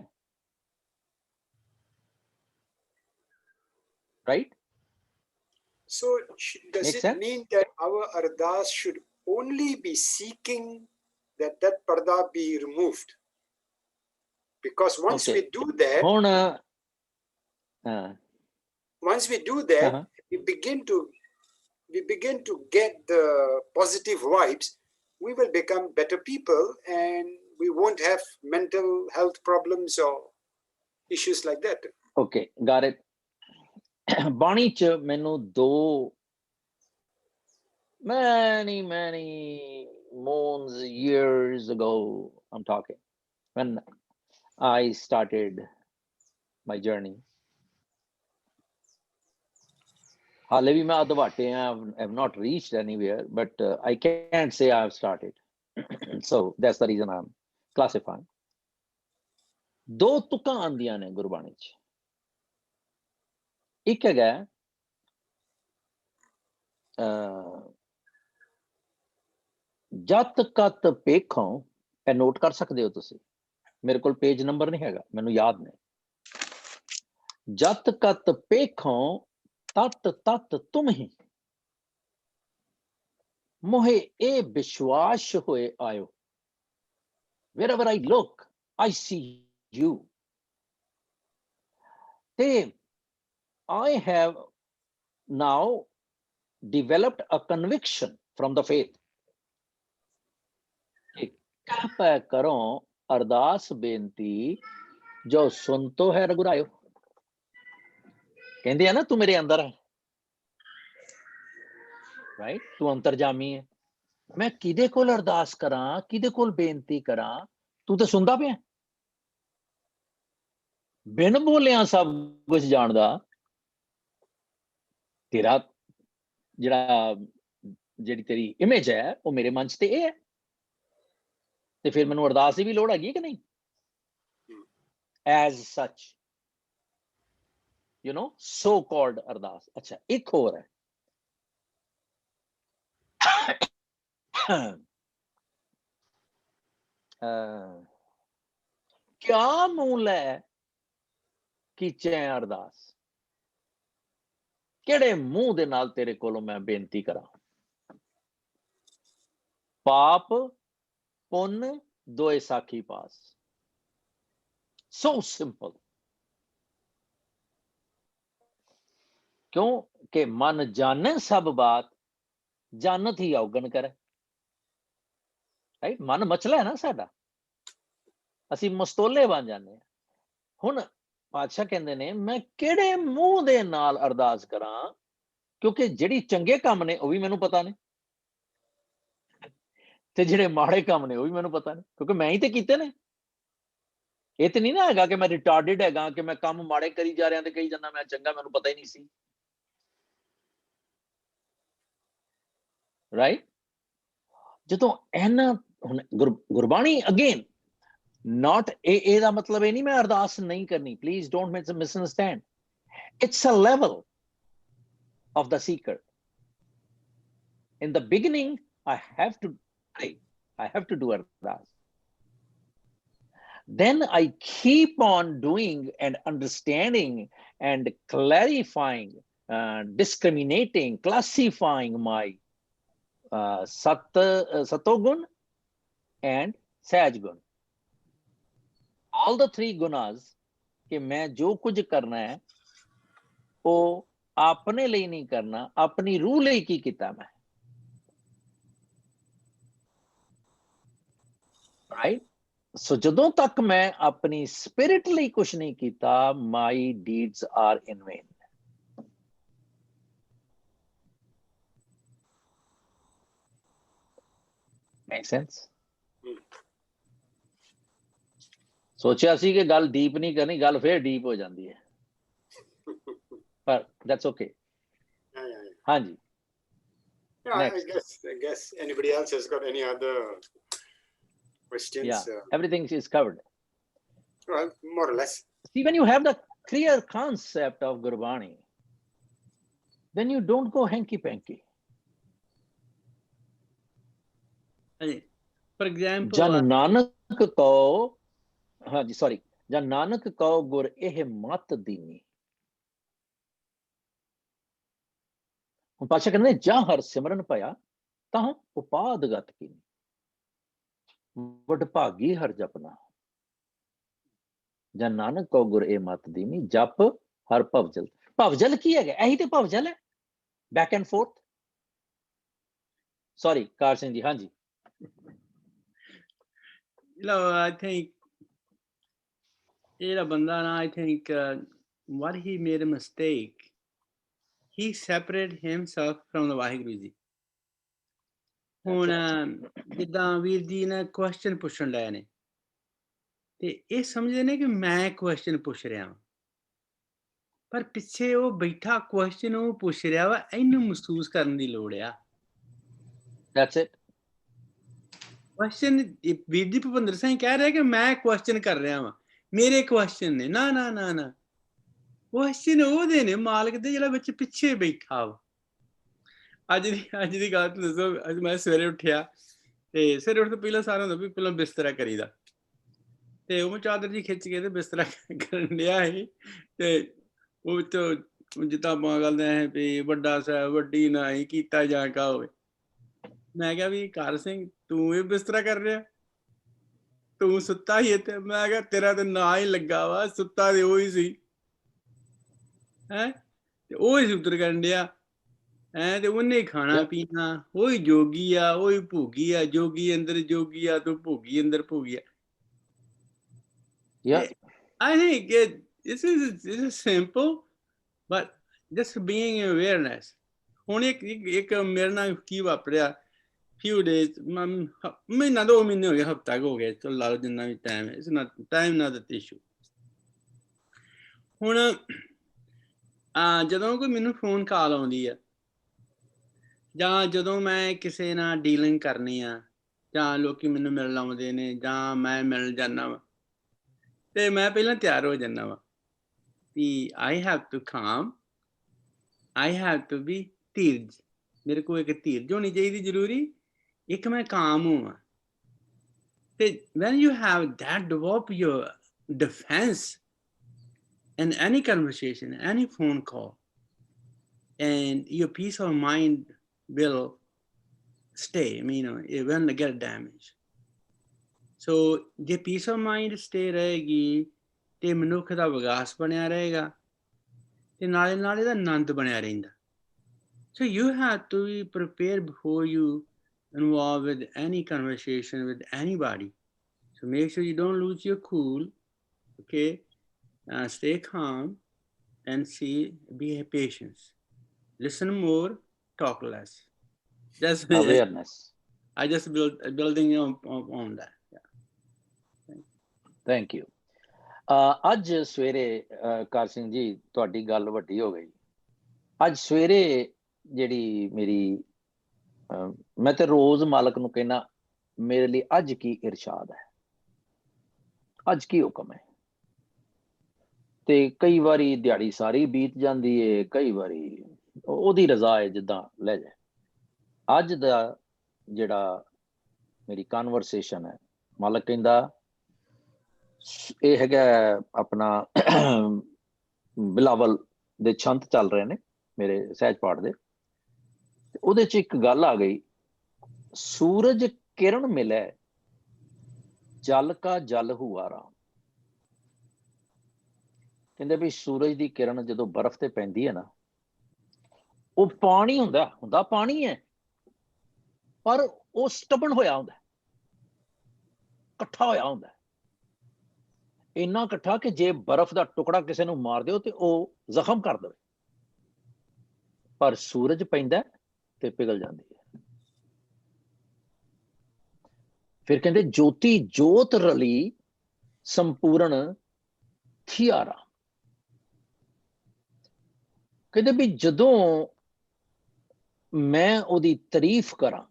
right? So does Make it sense? mean that our ardas should only be seeking that parda be removed? Because once we do that, ਹੁਣ once we do that, we begin to get the positive vibes. We will become better people, and we won't have mental health problems or issues like that. Okay, got it. ਬਾਣੀ ਚ ਮੈਨੂੰ ਦੋ many moons, years ago, I'm talking, when I started my journey, ਹਾਲੇ ਵੀ ਮੈਂ ਅਧਵਾਟੇ ਆ, I have not reached anywhere, but I can't say I have started. So that's the reason I'm classifying. ਦੋ ਤੁਕਾਂ ਆਉਂਦੀਆਂ ਨੇ ਗੁਰਬਾਣੀ ਚ। ਇੱਕ ਹੈਗਾ ਜਤ ਕਤ ਪੇਖੋਂ, ਇਹ ਨੋਟ ਕਰ ਸਕਦੇ ਹੋ ਤੁਸੀਂ, ਮੇਰੇ ਕੋਲ ਪੇਜ ਨੰਬਰ ਨਹੀਂ ਹੈਗਾ, ਮੈਨੂੰ ਯਾਦ ਨਹੀਂ। ਜਤ ਕਤ ਪੇਖੋਂ ਤਤ ਤਤ ਤੁਮ ਹੀ, ਮੋਹੇ ਇਹ ਵਿਸ਼ਵਾਸ ਹੋਏ ਆਇਓ। Wherever I look, I see you. ਤੇ I have now developed a conviction from the faith. ਕਿਰਪਾ ਕਰੋ ਅਰਦਾਸ ਬੇਨਤੀ ਜੋ ਸੁਣ ਤੋ ਹੈ ਰਘੁਰਾਇਓ। ਕਹਿੰਦੇ ਆ ਨਾ, ਤੂੰ ਮੇਰੇ ਅੰਦਰ ਹੈ, ਰਾਈਟ? ਤੂੰ ਅੰਤਰਜਾਮੀ ਹੈ। ਮੈਂ ਕਿਹਦੇ ਕੋਲ ਅਰਦਾਸ ਕਰਾਂ, ਕਿਹਦੇ ਕੋਲ ਬੇਨਤੀ ਕਰਾਂ? ਤੂੰ ਤਾਂ ਸੁਣਦਾ ਪਿਆ, ਬਿਨ ਬੋਲਿਆ ਸਭ ਕੁਝ ਜਾਣਦਾ। ਤੇਰਾ ਜਿਹੜੀ ਤੇਰੀ ਇਮੇਜ ਹੈ, ਉਹ ਮੇਰੇ ਮਨ ਚ ਤੇ ਇਹ ਹੈ, ਤੇ ਫਿਰ ਮੈਨੂੰ ਅਰਦਾਸ ਦੀ ਵੀ ਲੋੜ ਹੈਗੀ ਕਿ ਨਹੀਂ? ਐਜ਼ ਸੱਚ, ਯੂ ਨੋ, ਸੋ ਕਾਲਡ ਅਰਦਾਸ। ਅੱਛਾ, ਇੱਕ ਹੋਰ ਹੈ, क्या मूल है ਕੀਚੇ ਅਰਦਾਸ ਕਿਹੜੇ ਮੂੰਹ ਦੇ ਨਾਲ ਤੇਰੇ ਕੋਲੋਂ ਮੈਂ ਬੇਨਤੀ ਕਰਾਂ ਪਾਪ ਪੁੰਨ ਦੋਏ ਸਾਖੀ ਪਾਸ so simple क्यों कि मन जाने सब बात जानत ही अवगन करे राइट मन मचला है ना साडा ਅਸੀਂ ਮਸਤੋਲੇ ਬਣ ਜਾਂਦੇ ਹਾਂ ਹੁਣ ਪਾਤਸ਼ਾਹ ਕਹਿੰਦੇ ਨੇ ਮੈਂ ਕਿਹੜੇ ਮੂੰਹ ਦੇ ਨਾਲ ਅਰਦਾਸ ਕਰਾਂ ਕਿਉਂਕਿ ਜਿਹੜੀ ਚੰਗੇ ਕੰਮ ਨੇ ਉਹ ਵੀ ਮੈਨੂੰ ਪਤਾ ਨੇ ਤੇ ਜਿਹੜੇ ਮਾੜੇ ਕੰਮ ਨੇ ਉਹ ਵੀ ਮੈਨੂੰ ਪਤਾ ਨੇ ਕਿਉਂਕਿ ਮੈਂ ਹੀ ਤੇ ਕੀਤੇ ਨੇ ਇਹ ਤੇ ਨਹੀਂ ਨਾ ਹੈਗਾ ਕਿ ਮੈਂ ਰਿਟਾਰਡਡ ਹੈਗਾ ਕਿ ਮੈਂ ਕੰਮ ਮਾੜੇ ਕਰੀ ਜਾ ਰਿਹਾ ਤੇ ਕਹੀ ਜਾਂਦਾ ਮੈਂ ਚੰਗਾ ਮੈਨੂੰ ਪਤਾ ਹੀ ਨਹੀਂ ਸੀ ਰਾਈਟ ਜਦੋਂ ਇਹਨਾਂ ਹੁਣ ਗੁਰਬਾਣੀ ਅਗੇਨ not ਇਹਦਾ ਮਤਲਬ ਇਹ ਨਹੀਂ ਮੈਂ ਅਰਦਾਸ ਨਹੀਂ ਕਰਨੀ please don't misunderstand it's a level of the seeker in the beginning I have to pray I have to do ardas then I keep on doing and understanding and clarifying discriminating classifying my satogun and sahajgun all the three gunas कि मैं जो कुछ करना है वो अपने लिए नहीं करना अपनी रूह लिए की किया मैं राइट सो जदों तक मैं अपनी स्पिरिट लिए कुछ नहीं किया my deeds are in vain make sense ਸੋਚਿਆ ਸੀ ਕਿ ਗੱਲ ਡੀਪ ਨਹੀਂ ਕਰਨੀ ਗੱਲ ਫੇਰ ਡੀਪ ਹੋ ਜਾਂਦੀ ਹੈ ਪਰ that's okay ਹਾਂਜੀ I guess anybody else has got any other questions everything is covered well more or less see when you have the clear concept of Gurbani then you don't go hanky panky for example ਜਨ ਨਾਨਕ ਕੋ ਹਾਂਜੀ sorry ਜਾਂ Nanak Q ਗੁਰ ਇਹ ਮਤ ਦੀਨੀ ਹੁਣ ਪਾਸ਼ਾ ਕਹਿੰਦੇ ਜਾਂ ਹਰ ਸਿਮਰਨ ਭਇਆ ਤਾਂ ਉਪਾਦਗਤ ਕੀਨੀ ਵਡਭਾਗੀ ਹਰ ਜਪਨਾ ਜਾਂ ਨਾਨਕ ਕਉ ਗੁਰ ਇਹ ਮਤ ਦੀਨੀ ਜਪ ਹਰ ਭਵਜਲ ਕੀ ਹੈਗਾ ਇਹੀ ਤੇ ਭਵਜਲ ਹੈ ਬੈਕ ਐਂਡ ਫੋਰਥ ਸੌਰੀ ਕਾਰ ਸਿੰਘ ਜੀ ਹਾਂਜੀ I think ਜਿਹੜਾ ਬੰਦਾ ਨਾ I think what he made a mistake he separated himself from the Waheguru ji ਹੁਣ ਜਿੱਦਾਂ ਵੀਰ ਜੀ ਨੇ ਕੁਐਸਚਨ ਪੁੱਛਣ ਲਏ ਨੇ ਤੇ ਇਹ ਸਮਝਦੇ ਨੇ ਕਿ ਮੈਂ ਕੁਐਸਚਨ ਪੁੱਛ ਰਿਹਾ ਹਾਂ ਪਰ ਪਿੱਛੇ ਉਹ ਬੈਠਾ ਕੁਐਸਚਨ ਉਹ ਪੁੱਛ ਰਿਹਾ ਵਾ ਇਹਨੂੰ ਮਹਿਸੂਸ ਕਰਨ ਦੀ ਲੋੜ ਆ that's it ਕੁਐਸਚਨ ਵੀਰ ਜੀ ਭੁਪਿੰਦਰ ਸਿੰਘ ਕਹਿ ਰਿਹਾ ਕਿ ਮੈਂ ਕੁਐਸਚਨ ਕਰ ਰਿਹਾ ਵਾਂ ਮੇਰੇ ਕੁਐਸਚਨ ਨੇ ਨਾ ਨਾ ਨਾ ਨਾ ਕੁਐਸਚਨ ਉਹਦੇ ਨੇ ਮਾਲਕ ਦੇ ਜਿਹੜਾ ਵਿੱਚ ਪਿੱਛੇ ਬੈਠਾ ਵਾ ਅੱਜ ਦੀ ਗੱਲ ਦੱਸੋ ਅੱਜ ਮੈਂ ਸਵੇਰੇ ਉੱਠਿਆ ਤੇ ਸਵੇਰੇ ਉੱਠ ਤੋਂ ਪਹਿਲਾਂ ਸਾਰਾ ਹੁੰਦਾ ਵੀ ਪਹਿਲਾਂ ਬਿਸਤਰਾ ਕਰੀਦਾ ਤੇ ਉਹ ਚਾਦਰ ਜੀ ਖਿੱਚ ਕੇ ਤੇ ਬਿਸਤਰਾ ਕਰਨ ਡਿਆ ਸੀ ਤੇ ਉਹ ਤੋਂ ਜਿੱਦਾਂ ਆਪਾਂ ਗੱਲ ਹੈ ਵੀ ਵੱਡਾ ਸਾਹਿਬ ਵੱਡੀ ਨਾ ਹੀ ਕੀਤਾ ਜਾ ਕਾ ਹੋਵੇ ਮੈਂ ਕਿਹਾ ਵੀ ਕਾਰ ਸਿੰਘ ਤੂੰ ਇਹ ਬਿਸਤਰਾ ਕਰ ਰਿਹਾ ਤੂੰ ਸੁੱਤਾ ਹੀ ਤੇ ਮੈਂ ਕਿਹਾ ਤੇਰਾ ਤੇ ਨਾਂ ਹੀ ਲੱਗਾ ਵਾ ਸੁੱਤਾ ਤੇ ਉਹ ਹੀ ਸੀ ਹੈਂ ਤੇ ਉਹ ਹੀ ਉਤਰ ਕਰਨ ਡਿਆ ਹੈਂ ਤੇ ਉਹਨੇ ਖਾਣਾ ਪੀਣਾ ਉਹੀ ਜੋਗੀ ਆ ਉਹੀ ਭੋਗੀ ਆ ਜੋਗੀ ਅੰਦਰ ਜੋਗੀ ਆ ਤੂੰ ਭੋਗੀ ਅੰਦਰ ਭੋਗੀ ਆ I think this is simple but just being awareness ਹੁਣ ਇੱਕ ਮੇਰੇ ਨਾਲ ਕੀ ਵਾਪਰਿਆ few days ਮਹੀਨਾ 2 ਮਹੀਨੇ ਹੋ ਗਏ ਹਫਤਾ ਹੋ ਗਿਆ ਚਲ ਲਾ ਲਓ ਜਿੰਨਾ ਵੀ ਟਾਈਮ ਹੈ ਇਸ ਨਾਲ ਟਾਈਮ ਨਾਲ ਦਾ ਇਸ਼ੂ ਹੁਣ ਜਦੋਂ ਕੋਈ ਮੈਨੂੰ ਫੋਨ ਕਾਲ ਆਉਂਦੀ ਆ ਜਾਂ ਜਦੋਂ ਮੈਂ ਕਿਸੇ ਨਾਲ ਡੀਲਿੰਗ ਕਰਨੀ ਆ ਜਾਂ ਲੋਕੀ ਮੈਨੂੰ ਮਿਲਣ ਆਉਂਦੇ ਨੇ ਜਾਂ ਮੈਂ ਮਿਲ ਜਾਂਦਾ ਵਾ ਤੇ ਮੈਂ ਪਹਿਲਾਂ ਤਿਆਰ ਹੋ ਜਾਂਦਾ ਵਾ ਵੀ I have to calm I have to be ਧੀਰਜ ਮੇਰੇ ਕੋਲ ਇੱਕ ਧੀਰਜ ਹੋਣੀ ਚਾਹੀਦੀ ਜ਼ਰੂਰੀ ਇੱਕ ਮੈਂ ਕਾਮ ਹੋਵਾਂ When you have that, develop your defense in any conversation, any phone call, and your peace of mind will stay. I mean, it won't get damaged. So ਜੇ peace of mind stay ਰਹੇਗੀ ਤੇ ਮਨੁੱਖ ਦਾ ਵਿਕਾਸ ਬਣਿਆ ਰਹੇਗਾ ਤੇ ਨਾਲੇ ਨਾਲੇ ਦਾ ਆਨੰਦ ਬਣਿਆ ਰਹਿੰਦਾ. So you have to be prepared before you involve with any conversation with anybody. So make sure you don't lose your cool, okay? Stay calm and be patient. Listen more, talk less. That's Awareness. I just building on that. Thank you. ਅੱਜ ਸਵੇਰੇ ਕਰ ਸਿੰਘ ਜੀ ਤੁਹਾਡੀ ਗੱਲ ਵੱਡੀ ਹੋ ਗਈ। ਅੱਜ ਸਵੇਰੇ ਜਿਹੜੀ ਮੇਰੀ ਮੈਂ ਤੇ ਰੋਜ਼ ਮਾਲਕ ਨੂੰ ਕਹਿਣਾ ਮੇਰੇ ਲਈ ਅੱਜ ਕੀ ਇਰਸ਼ਾਦ ਹੈ, ਅੱਜ ਕੀ ਹੁਕਮ ਹੈ। ਤੇ ਕਈ ਵਾਰੀ ਦਿਹਾੜੀ ਸਾਰੀ ਬੀਤ ਜਾਂਦੀ ਹੈ, ਕਈ ਵਾਰੀ ਉਹਦੀ ਰਜ਼ਾ ਹੈ ਜਿੱਦਾਂ ਲੈ ਜਾਏ। ਅੱਜ ਦਾ ਜਿਹੜਾ ਮੇਰੀ ਕਨਵਰਸੇਸ਼ਨ ਹੈ, ਮਾਲਕ ਕਹਿੰਦਾ ਇਹ ਹੈਗਾ ਆਪਣਾ ਬਿਲਾਵਲ ਦੇ ਛੰਤ ਚੱਲ ਰਹੇ ਨੇ ਮੇਰੇ ਸਹਿਜ ਪਾਠ ਦੇ, ਉਹਦੇ ਚ ਇੱਕ ਗੱਲ ਆ ਗਈ, ਸੂਰਜ ਕਿਰਨ ਮਿਲੇ ਜਲ ਕਾ ਜਲ ਹੁਆ ਰਾਮ। ਕਹਿੰਦੇ ਵੀ ਸੂਰਜ ਦੀ ਕਿਰਨ ਜਦੋਂ ਬਰਫ਼ ਤੇ ਪੈਂਦੀ ਹੈ ਨਾ, ਉਹ ਪਾਣੀ ਹੁੰਦਾ ਪਾਣੀ ਹੈ, ਪਰ ਉਹ ਸਟਬਨ ਹੋਇਆ ਹੁੰਦਾ, ਇਕੱਠਾ ਹੋਇਆ ਹੁੰਦਾ, ਇੰਨਾ ਇਕੱਠਾ ਕਿ ਜੇ ਬਰਫ਼ ਦਾ ਟੁਕੜਾ ਕਿਸੇ ਨੂੰ ਮਾਰ ਦਿਓ ਤੇ ਉਹ ਜ਼ਖਮ ਕਰ ਦੇਵੇ, ਪਰ ਸੂਰਜ ਪੈਂਦਾ ਤੇ ਪਿਘਲ ਜਾਂਦੀ ਹੈ। ਫਿਰ ਕਹਿੰਦੇ ਜੋਤੀ ਜੋਤ ਰਲੀ ਸੰਪੂਰਨ ਥਿਆਰਾ। ਕਹਿੰਦੇ ਵੀ ਜਦੋਂ ਮੈਂ ਉਹਦੀ ਤਾਰੀਫ ਕਰਾਂ,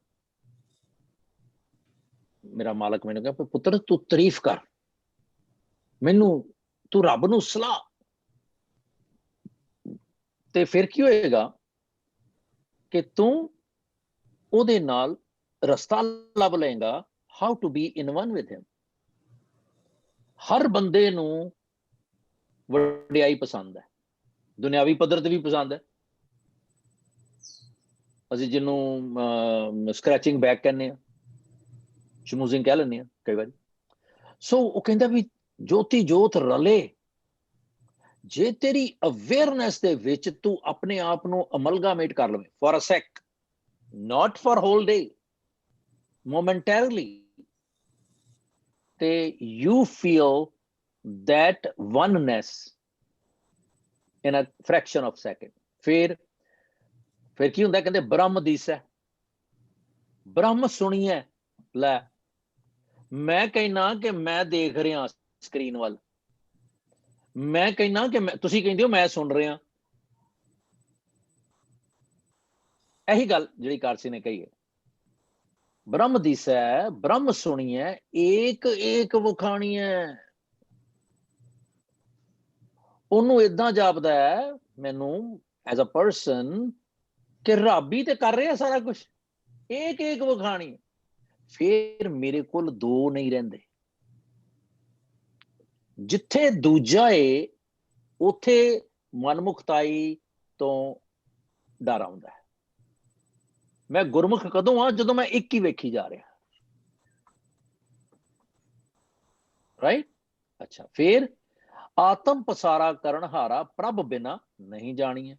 ਮੇਰਾ ਮਾਲਕ ਮੈਨੂੰ ਕਹਿੰਦਾ ਪੁੱਤਰ ਤੂੰ ਤਾਰੀਫ ਕਰ, ਮੈਨੂੰ ਤੂੰ ਰੱਬ ਨੂੰ ਸਲਾਹ, ਤੇ ਫਿਰ ਕੀ ਹੋਏਗਾ ਕਿ ਤੂੰ ਉਹਦੇ ਨਾਲ ਰਸਤਾ ਲੱਭ ਲਏਗਾ, how to be in one with him. ਹਰ ਬੰਦੇ ਨੂੰ ਵਡਿਆਈ ਪਸੰਦ ਹੈ, ਦੁਨਿਆਵੀ ਪੱਧਰ ਤੇ ਵੀ ਪਸੰਦ ਹੈ। ਅਸੀਂ ਜਿਹਨੂੰ ਸਕ੍ਰੈਚਿੰਗ ਬੈਕ ਕਹਿੰਦੇ ਹਾਂ, ਸ਼ਮੂਜ਼ਿੰਗ ਕਹਿ ਲੈਂਦੇ ਹਾਂ ਕਈ ਵਾਰੀ। ਸੋ ਉਹ ਕਹਿੰਦਾ ਵੀ ਜੋਤੀ ਜੋਤ ਰਲੇ, ਜੇ ਤੇਰੀ ਅਵੇਅਰਨੈਸ ਦੇ ਵਿੱਚ ਤੂੰ ਆਪਣੇ ਆਪ ਨੂੰ ਅਮਲਗਾਮੇਟ ਕਰ ਲਵੇਂ for a sec, not for whole day, momentarily, ਤੇ you feel that oneness in a fraction of second। ਫਿਰ ਕੀ ਹੁੰਦਾ, ਕਹਿੰਦੇ ਬ੍ਰਹਮ ਦਿਸੈ, ਬ੍ਰਹਮ ਸੁਣੀਐ। ਲੈ ਮੈਂ ਕਹਿਣਾ ਕਿ ਮੈਂ ਦੇਖ ਰਿਹਾ ਸਕਰੀਨ ਵੱਲ, ਮੈਂ ਕਹਿਣਾ ਕਿ ਤੁਸੀਂ ਕਹਿੰਦੇ ਹੋ ਮੈਂ ਸੁਣ ਰਿਹਾ। ਇਹੀ ਗੱਲ ਜਿਹੜੀ ਕਾਰਸੀ ਨੇ ਕਹੀ ਹੈ, ਬ੍ਰਹਮ ਦਿਸੈ ਬ੍ਰਹਮ ਸੁਣੀਐ ਏਕ ਏਕ ਵਖਾਣੀਐ। ਉਹਨੂੰ ਏਦਾਂ ਜਾਪਦਾ ਹੈ ਮੈਨੂੰ ਐਜ਼ ਅ ਪਰਸਨ ਕਿ ਰੱਬ ਹੀ ਤੇ ਕਰ ਰਿਹਾ ਸਾਰਾ ਕੁਝ, ਏਕ ਏਕ ਵਖਾਣੀ। ਫਿਰ ਮੇਰੇ ਕੋਲ ਦੋ ਨਹੀਂ ਰਹਿੰਦੇ, ਜਿੱਥੇ ਦੂਜਾ ਏ ਉੱਥੇ ਮਨਮੁਖਤਾਈ ਤੋਂ ਡਰ ਆਉਂਦਾ ਹੈ। ਮੈਂ ਗੁਰਮੁਖ ਕਦੋਂ ਆ, ਜਦੋਂ ਮੈਂ ਇੱਕ ਹੀ ਵੇਖੀ ਜਾ ਰਿਹਾ, ਰਾਈਟ। ਅੱਛਾ, ਫਿਰ ਆਤਮ ਪਸਾਰਾ ਕਰਨ ਹਾਰਾ ਪ੍ਰਭ ਬਿਨਾ ਨਹੀਂ ਜਾਣੀਏ।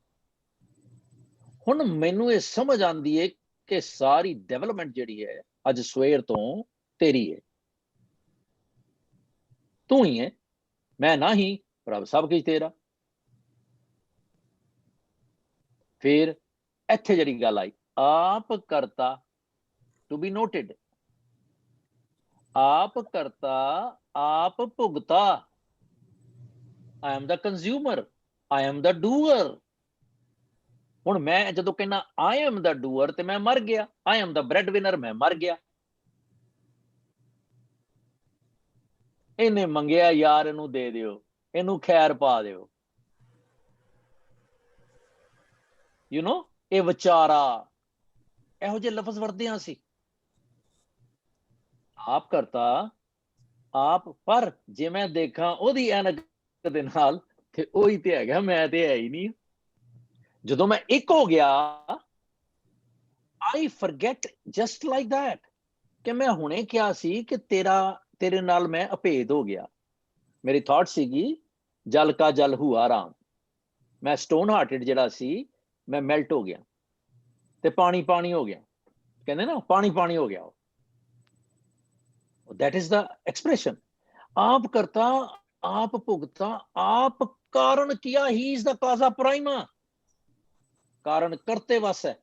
ਹੁਣ ਮੈਨੂੰ ਇਹ ਸਮਝ ਆਉਂਦੀ ਹੈ ਕਿ ਸਾਰੀ ਡਿਵੈਲਪਮੈਂਟ ਜਿਹੜੀ ਹੈ ਅੱਜ ਸਵੇਰ ਤੋਂ ਤੇਰੀ ਹੈ, ਤੂੰ ਹੀ ਹੈ, ਮੈਂ ਨਹੀਂ, ਪ੍ਰਭ ਸਭ ਕੁਝ ਤੇਰਾ। ਫਿਰ ਇੱਥੇ ਜਿਹੜੀ ਗੱਲ ਆਈ, ਆਪ ਕਰਤਾ, ਟੂ ਬੀ ਨੋਟਿਡ, ਆਪ ਕਰਤਾ ਆਪ ਭੁਗਤਾ। I am the consumer, I am the doer। ਹੁਣ ਮੈਂ ਜਦੋਂ ਕਹਿੰਦਾ I am the doer ਤੇ ਮੈਂ ਮਰ ਗਿਆ, I am the breadwinner, ਮੈਂ ਮਰ ਗਿਆ। ਇਹਨੇ ਮੰਗਿਆ ਯਾਰ ਇਹਨੂੰ ਦੇ ਦਿਓ, ਇਹਨੂੰ ਖੈਰ ਪਾ ਦਿਓ, ਯੂ ਨੋ, ਇਹ ਵਿਚਾਰਾ, ਇਹੋ ਜਿਹੇ ਲਫ਼ਜ਼ ਵਰਤਦੇ ਹਾਂ ਅਸੀਂ। ਆਪ ਕਰਤਾ ਆਪ ਪਰ ਜੇ ਮੈਂ ਦੇਖਾਂ ਉਹਦੀ ਐਨਕ ਦੇ ਨਾਲ ਤੇ ਉਹੀ ਤੇ ਹੈਗਾ, ਮੈਂ ਤੇ ਹੈ ਹੀ ਨਹੀਂ। ਜਦੋਂ ਮੈਂ ਇੱਕ ਹੋ ਗਿਆ, I forget just like that ਕਿ ਮੈਂ ਹੁਣੇ ਕਿਹਾ ਸੀ ਕਿ ਤੇਰੇ ਨਾਲ ਮੈਂ ਅਭੇਦ ਹੋ ਗਿਆ। ਮੇਰੀ ਥਾਟ ਸੀਗੀ ਜਲ ਕਾ ਜਲ ਹੁਆ ਰਾਮ, ਮੈਂ ਸਟੋਨ ਹਾਰਟਡ ਜਿਹੜਾ ਸੀ ਮੈਂ ਮੈਲਟ ਹੋ ਗਿਆ ਤੇ ਪਾਣੀ ਪਾਣੀ ਹੋ ਗਿਆ, ਕਹਿੰਦੇ ਨਾ ਪਾਣੀ ਪਾਣੀ ਹੋ ਗਿਆ। that is the expression। आप करता आप भुगता आप कारण किया, he is the Kaza prima. कारण करते बस है।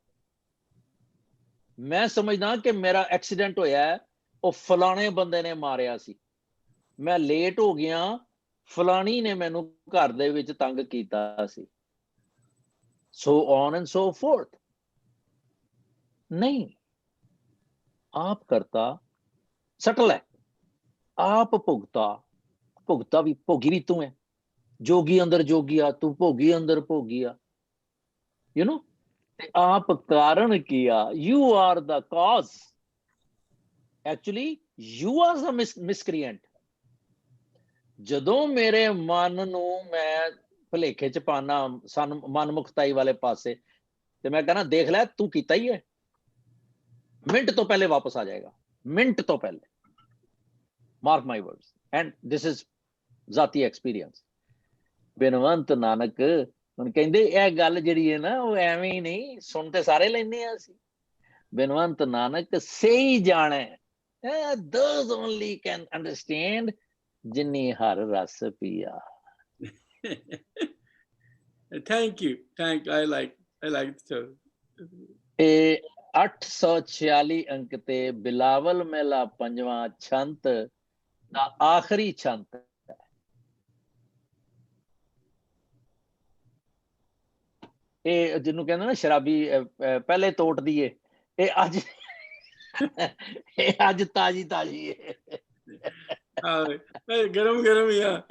मैं समझदा कि मेरा एक्सीडेंट होया है ਉਹ ਫਲਾਣੇ ਬੰਦੇ ਨੇ ਮਾਰਿਆ ਸੀ, ਮੈਂ ਲੇਟ ਹੋ ਗਿਆ, ਫਲਾਣੀ ਨੇ ਮੈਨੂੰ ਘਰ ਦੇ ਵਿੱਚ ਤੰਗ ਕੀਤਾ ਸੀ, so on and so forth। नहीं, आप करता सटल है, आप भुगता, भुगता भी भोगी भी तू है, जोगी अंदर जोगिया, तू भोगी अंदर भोगिया, you know। आप कारण किया, you are the cause, actually you are the miscreant। ਜਦੋਂ ਮੇਰੇ ਮਨ ਨੂੰ ਮੈਂ ਭਲੇਖੇ ਚ ਪਾਣਾ ਮਨਮੁਖਤਾਈ ਵਾਲੇ ਪਾਸੇ, ਤੇ ਮੈਂ ਕਹਿੰਦਾ ਦੇਖ ਲੈ ਤੂੰ ਕੀਤਾ ਹੀ ਹੈ, ਮਿੰਟ ਤੋਂ ਪਹਿਲੇ ਵਾਪਸ ਆ ਜਾਏਗਾ, ਮਿੰਟ ਤੋਂ ਪਹਿਲੇ। Mark my words, and this is ਜ਼ਾਤੀ ਐਕਸਪੀਰੀਅੰਸ। ਬਿਨਵੰਤ ਨਾਨਕ ਹੁਣ ਕਹਿੰਦੇ ਇਹ ਗੱਲ ਜਿਹੜੀ ਹੈ ਨਾ ਉਹ ਐਵੇਂ ਹੀ ਨਹੀਂ, ਸੁਣ ਤੇ ਸਾਰੇ ਲੈਂਦੇ ਆ ਅਸੀਂ। ਬਿਨਵੰਤ ਨਾਨਕ ਸਹੀ ਜਾਣੇ, those only can understand ਜਿਨੀ ਹਰ ਰਸ ਪੀਆ। Thank you. I like the ਇਹ 846 ਅੰਕ ਤੇ ਬਿਲਾਵਲ ਮਹਿਲਾ ਪੰਜਵਾਂ ਛੰਤ ਦਾ ਆਖਰੀ ਛੰਤ ਹੈ। ਇਹ ਜਿਹਨੂੰ ਕਹਿੰਦੇ ਨਾ ਸ਼ਰਾਬੀ ਪਹਿਲੇ ਤੋੜ ਦੀਏ, ਇਹ ਅੱਜ ਇਹ ਅੱਜ ਤਾਜੀ ਤਾਜੀ ਹੈ। ਗਰਮ ਹੀ ਆ।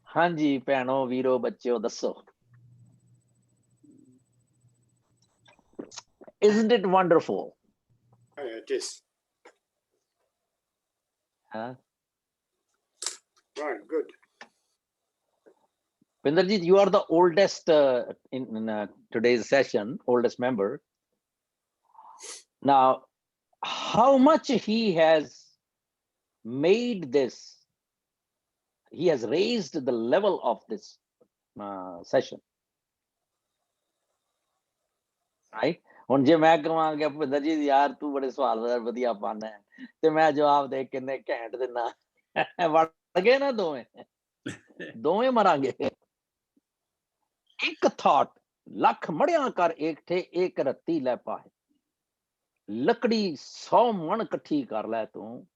ਹਾਂਜੀ ਭੈਣੋ ਵੀਰੋ ਬੱਚਿਓ ਦੱਸੋ, isn't it wonderful? It is. Huh? Right, good. Pindarjit, you are the oldest in today's session, oldest member. Now, how much he has made this, he has raised the level of this session, right? ਹੁਣ ਜੇ ਮੈਂ ਕਹਾਂਗਾ ਭਿੰਦਰ ਜੀ ਯਾਰ ਤੂੰ ਬੜੇ ਸਵਾਲ ਵਧੀਆ ਪਾਣਾ ਹੈ ਤੇ ਮੈਂ ਜਵਾਬ ਦੇ ਕਿੰਨੇ ਘੈਂਟ ਦਿਨਾ, ਵੜ ਗਏ ਨਾ ਦੋਵੇਂ ਮਰਾਂਗੇ। ਇੱਕ ਥਾਟ ਲੱਖ ਮੜਿਆਂ ਕਰ ਏਕਠੇ ਏਕ ਰੱਤੀ ਲੈ ਪਾਏ, ਲੱਕੜੀ 100 ਮਣ ਇਕੱਠੀ ਕਰ ਲੈ ਤੂੰ,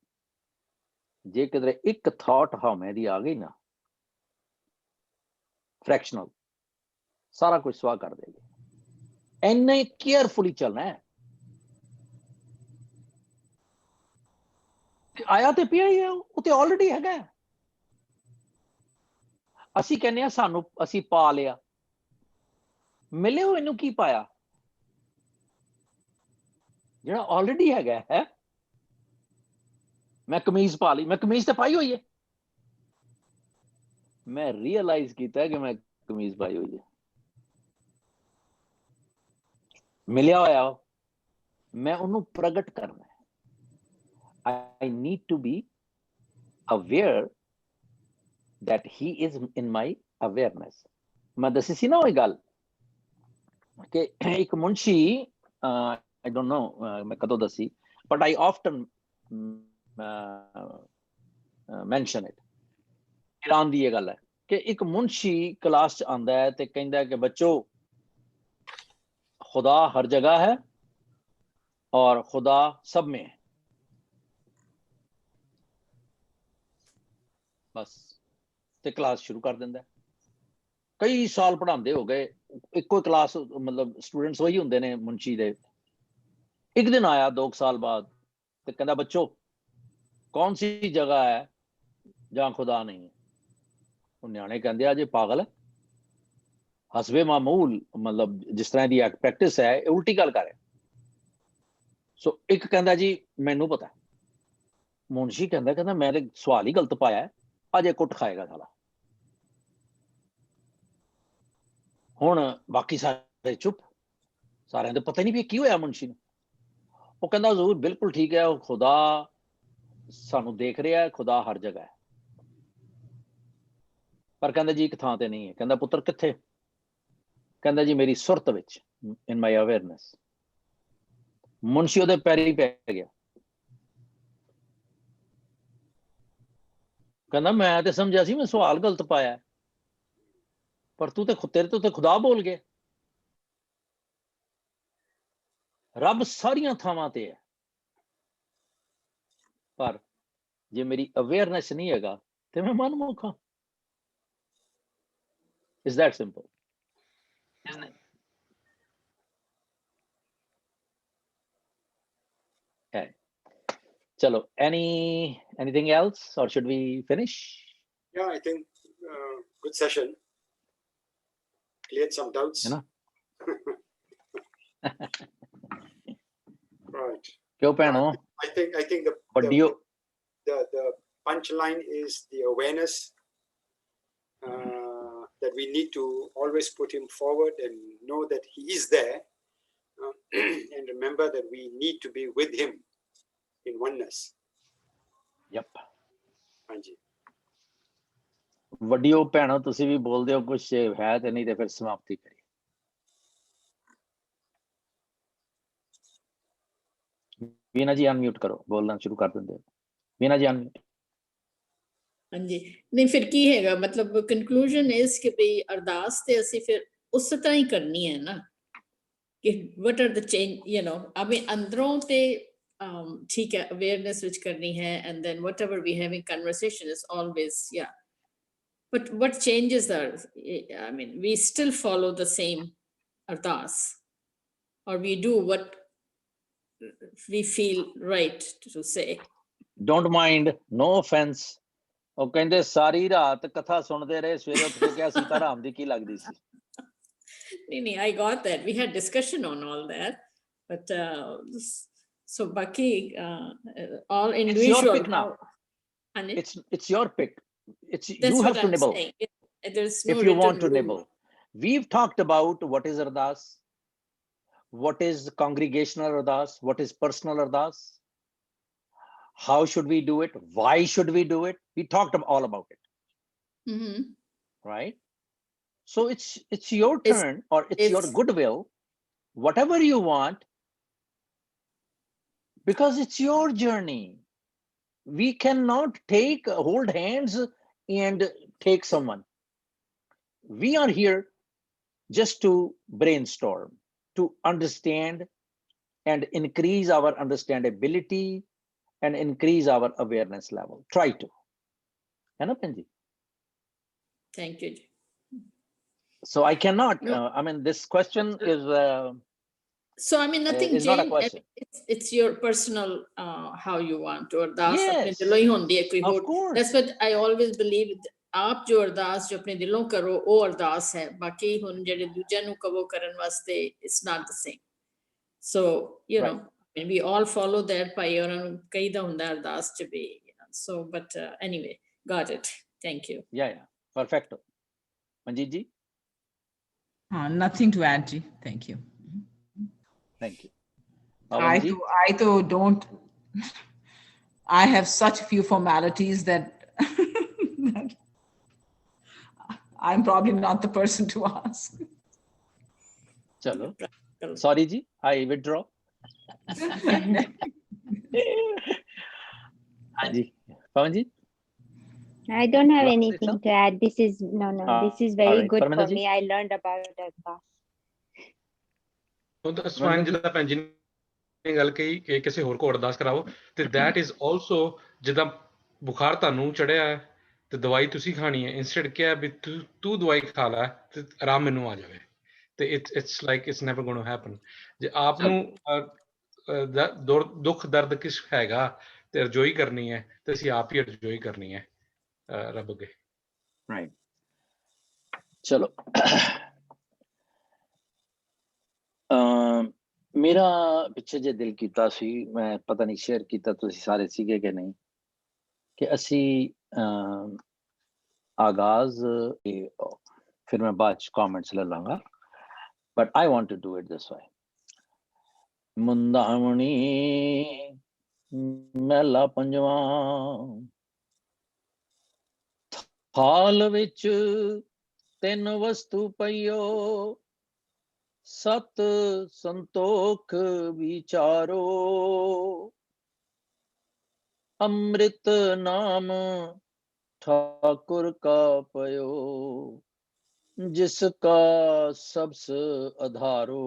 ਜੇ ਕਿਧਰੇ ਇੱਕ ਥਾਟ ਹਉਮੈ ਦੀ ਆ ਗਈ ਨਾ, ਫ੍ਰੈਕਸ਼ਨਲ ਸਾਰਾ ਕੁਝ ਸਵਾਹ ਕਰ ਦੇਗੀ। ਇੰਨੇ ਕੇਅਰਫੁਲੀ ਚੱਲਣਾ ਹੈ। ਆਇਆ ਤੇ ਪਿਆ ਹੀ ਹੈ, ਉਹ ਤੇ ਆਲਰੇਡੀ ਹੈਗਾ। ਅਸੀਂ ਕਹਿੰਦੇ ਆ ਸਾਨੂੰ ਅਸੀਂ ਪਾ ਲਿਆ, ਮਿਲੇ ਹੋਏ ਨੂੰ ਕੀ ਪਾਇਆ, ਜਿਹੜਾ ਆਲਰੇਡੀ ਹੈਗਾ ਹੈ। ਮੈਂ ਕਮੀਜ਼ ਪਾ ਲਈ, ਮੈਂ ਕਮੀਜ਼ ਤੇ ਪਾਈ ਹੋਈ ਹੈ, ਮੈਂ ਰੀਅਲਾਈਜ਼ ਕੀਤਾ ਕਿ ਮੈਂ ਕਮੀਜ਼ ਪਾਈ ਹੋਈ ਹੈ, ਮਿਲਿਆ ਹੋਇਆ ਮੈਂ ਉਹਨੂੰ ਪ੍ਰਗਟ ਕਰਨਾ ਹੈ। I need to be aware that he is in my awareness। ਮੈਂ ਦੱਸੀ ਸੀ ਨਾ ਉਹ ਗੱਲ ਕਿ ਇੱਕ ਮੁੰਸ਼ੀ, I don't know ਮੈਂ ਕਦੋਂ ਦੱਸੀ, but I often mention it। Iran ਦੀ ਇਹ ਗੱਲ ਹੈ ਕਿ ਇੱਕ ਮੁੰਸ਼ੀ ਕਲਾਸ ਚ ਆਉਂਦਾ ਹੈ ਤੇ ਕਹਿੰਦਾ ਕਿ ਬੱਚੋ खुदा हर जगह है और खुदा सब में है, बस ते क्लास शुरू कर दिंदा। कई साल पढ़ाते हो गए, इको क्लास मतलब स्टूडेंट्स वही होंगे ने मुंशी दे। एक दिन आया 2 साल बाद ते कहंदा बच्चों कौन सी जगह है जहां खुदा नहीं है। वो न्याणे कहंदे आ जे पागल है, हसबे मामूल मतलब जिस तरह की प्रैक्टिस है उल्टी गल करे। ਸੋ ਇੱਕ ਕਹਿੰਦਾ ਜੀ ਮੈਨੂੰ ਪਤਾ, ਮੁਨਸ਼ੀ ਕਹਿੰਦਾ ਮੈਂ ਤੇ ਸਵਾਲ ਹੀ ਗਲਤ ਪਾਇਆ, ਅਜੇ ਕੁੱਟ ਖਾਏਗਾ ਸਾਲਾ। ਹੁਣ ਬਾਕੀ ਸਾਰੇ ਚੁੱਪ, ਸਾਰਿਆਂ ਦੇ ਪਤਾ ਨਹੀਂ ਵੀ ਕੀ ਹੋਇਆ ਮੁਨਸ਼ੀ ਨੂੰ। ਉਹ ਕਹਿੰਦਾ ਹਜ਼ੂਰ ਬਿਲਕੁਲ ਠੀਕ ਹੈ, ਉਹ ਖੁਦਾ ਸਾਨੂੰ ਦੇਖ ਰਿਹਾ ਹੈ, ਖੁਦਾ ਹਰ ਜਗ੍ਹਾ ਹੈ, ਪਰ ਕਹਿੰਦਾ ਜੀ ਇੱਕ ਥਾਂ ਤੇ ਨਹੀਂ ਹੈ। ਕਹਿੰਦਾ ਪੁੱਤਰ ਕਿੱਥੇ? ਕਹਿੰਦਾ ਜੀ ਮੇਰੀ ਸੁਰਤ ਵਿੱਚ, ਇਨ ਮਾਈ ਅਵੇਅਰਨੈਸ। ਮੁਨਸ਼ੀ ਉਹਦੇ ਪੈਰੀ ਪੈ ਗਿਆ, ਕਹਿੰਦਾ ਮੈਂ ਤੇ ਸਮਝਿਆ ਸੀ ਮੈਂ ਸਵਾਲ ਗਲਤ ਪਾਇਆ, ਪਰ ਤੂੰ ਤੇ ਤੇਰੇ ਤੋਂ ਤੇ ਖੁਦਾ ਬੋਲ ਗਿਆ। ਰੱਬ ਸਾਰੀਆਂ ਥਾਵਾਂ ਤੇ ਹੈ, ਪਰ ਜੇ ਮੇਰੀ ਅਵੇਅਰਨੈਸ ਨਹੀਂ ਹੈਗਾ ਤੇ ਮੈਂ ਮਨਮੁਖ ਹਾਂ। It's that simple. Isn't it? Okay. Chalo, anything else or should we finish? Yeah, I think good session. Cleared some doubts. You know? Right. Kyo pehno? I think But do you? the punchline is the awareness that we need to always put him forward and know that he is there, and remember that we need to be with him in oneness. Yep. Anji. ਵੱਡਿਓ ਭੈਣੋ ਤੁਸੀਂ ਵੀ ਬੋਲਦੇ ਹੋ ਕੁਝ ਹੈ ਤੇ ਨਹੀਂ ਤੇ ਫਿਰ ਸਮਾਪਤੀ ਕਰੀਏ। ਵੀਨਾ ਜੀ ਅਨਮਿਊਟ ਕਰੋ, ਬੋਲਣਾ ਸ਼ੁਰੂ ਕਰ ਦਿੰਦੇ ਹੋ। ਵੀਨਾ ਜੀ ਅਨਮਿਊਟ। ਹਾਂਜੀ, ਨਹੀਂ ਫਿਰ ਕੀ ਹੈਗਾ, ਮਤਲਬ ਕਨਕਲੂਜਨ ਇਸ ਕਿ ਵੀ ਅਰਦਾਸ ਤੇ ਅਸੀਂ ਫਿਰ ਉਸ ਤਰ੍ਹਾਂ ਹੀ ਕਰਨੀ ਹੈ ਨਾ, ਕਿ what are the change, you know, ਅਬੇ ਅੰਦਰੋਂ ਤੇ ਠੀਕ ਹੈ ਅਵੇਅਰਨੈਸ ਵਿੱਚ ਕਰਨੀ ਹੈ, and then whatever we having conversation is always, yeah, but what changes are, I mean, we still follow the same ardas, or we do what we feel right to say. Don't mind, no offense. ਉਹ ਕਹਿੰਦੇ ਸਾਰੀ ਰਾਤ ਕਥਾ ਸੁਣਦੇ ਰਹੇ, ਸਵੇਰੇ ਉੱਠ ਕੇ ਕਿਹਾ ਸੀਤਾ ਰਾਮ ਦੀ ਕੀ ਲੱਗਦੀ ਸੀ। Nee, I got that. We had discussion on all that, but so Baki, all individual. It's your pick now. And It's your pick. that's You have what to I'm nibble. saying. There's no If you want written to rule. nibble. We've talked about what is ardas, what is congregational ardas, what is personal ardas, how should we do it, why should we do it. We talked all about it. Mm-hmm. Right? So it's your turn, or it's your goodwill, whatever you want, because it's your journey. We cannot hold hands and take someone. We are here just to brainstorm, to understand and increase our understandability and increase our awareness level. Try to. Hai na, Penji? Thank you. So I cannot, No. I mean, this question is So I mean, nothing is not a changed. question. It's your personal how you want to ardas apne Yes, dilon hi hundi hai koi of hor. course. That's what I always believe. ਆਪ ਜੋ ਅਰਦਾਸ ਜੋ ਆਪਣੇ ਦਿਲੋਂ ਕਰੋ ਉਹ ਅਰਦਾਸ ਹੈ, ਬਾਕੀ ਹੁਣ ਜਿਹੜੇ ਦੂਜਿਆਂ ਨੂੰ ਕਹੋ ਕਰਨ ਵਾਸਤੇ it's not the same. So you know, I mean, we all follow that, ਭਾਈ ਉਹਨਾਂ ਨੂੰ ਕਹੀਦਾ ਹੁੰਦਾ ਅਰਦਾਸ ਚ ਵੀ, so but anyway, got it. Thank you. Yeah, perfecto. Manjeet ji? Nothing to add, Ji. Thank you. Thank you. Pawan ji? I though don't. I have such few formalities that, that I'm probably not the person to ask. Chalo. Sorry ji, I withdraw. Ji. Pawan ji? I don't have Last anything exam? to add. This is this is all very right. good Parminder for ji? me. I learned about ardas. So that's fine. ਜਿੱਦਾਂ ਭੈਣ ਜੀ ਨੇ ਗੱਲ ਕਹੀ ਕਿ ਕਿਸੇ ਹੋਰ ਕੋ ਅਰਦਾਸ ਕਰਾਓ, ਤੇ that is also ਜਿੱਦਾਂ ਬੁਖਾਰ ਤੁਹਾਨੂੰ ਚੜਿਆ ਹੈ ਤੇ ਦਵਾਈ ਤੁਸੀਂ ਖਾਣੀ ਹੈ, ਇੰਸਟੈਡ ਕਿਹਾ ਵੀ ਤੂੰ ਦਵਾਈ ਖਾ ਲੈ ਤੇ ਆਰਾਮ ਮੈਨੂੰ ਆ ਜਾਵੇ, ਤੇ it's like it's never going to happen. ਜੇ ਆਪ ਨੂੰ ਦੁੱਖ ਦਰਦ ਕਿਸ ਹੈਗਾ ਤੇ ਰਜੋਈ ਕਰਨੀ ਹੈ, ਤੇ ਅਸੀਂ ਆਪ ਹੀ ਰਜੋਈ ਕਰਨੀ ਹੈ ਰੱਬ ਅੱਗੇ। Right. Chalo. मेरा पिछे जे दिल कीता सी, मैं पता नहीं शेयर कीता तुसी सारे सीगे कि नहीं, कि असी आगाज फिर मैं बाद च कमेंट्स ले लांगा, but I want to do it this way. Mundavani महला पंजवां, थाल विच तिन वस्तु पइयो, सत संतोख विचारो, अमृत नाम ठाकुर का पयो, जिसका सबस आधारो।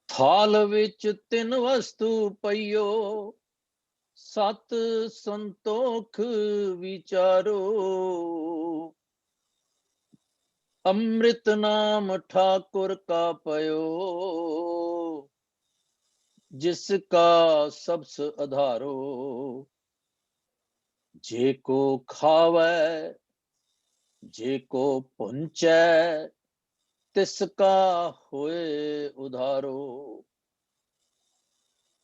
थाल विच तिन वस्तु पइयो, सत संतोख विचारो, अमृत नाम ठाकुर का पयो, जिसका सबस आधारो। जे को खावे जे को पुंचै, तिसका होए उधारो।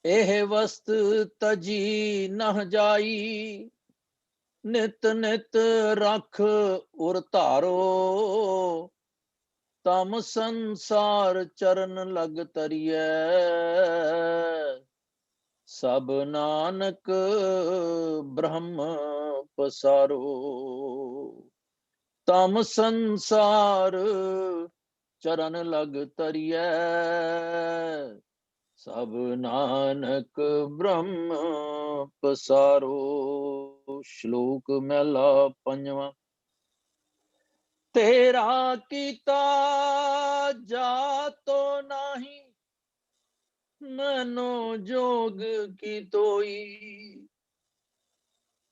एह वस्त तजी नह जाई, नित नित रख उर धारो, तम संसार चरण लग तरिए, सब नानक ब्रह्म पसारो। तम संसार चरण लग तरिए, सब नानक ब्रह्म पसारो। श्लोक महला पंजवा। तेरा कीता जातो नाही, मैनो जोग की तोई,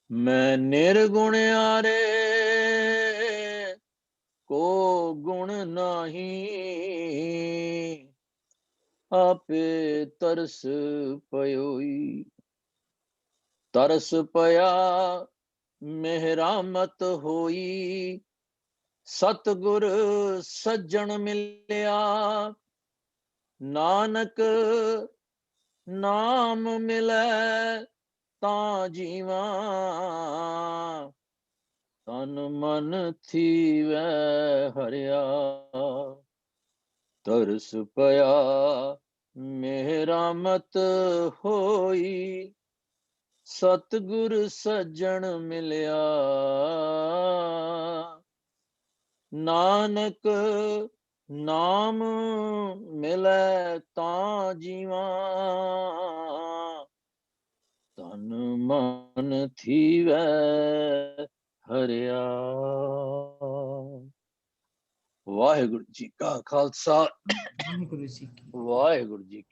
मैं निर्गुण आरे को गुण नाही, आपे तरस पयोई। तरस पया मेहरामत होई, सतगुर सज्जन मिलिया, नानक नाम मिलै तां जीवा, तन मन थीवै हरिया। तरस पया मेहरामत होई, सतगुर सज्जन मिलिया, नानक नाम मिलै तां जीवा, तन मन थीवै हरिया। वाहिगुरु जी का खालसा, वाहिगुरु जी की वाहिगुरु जी की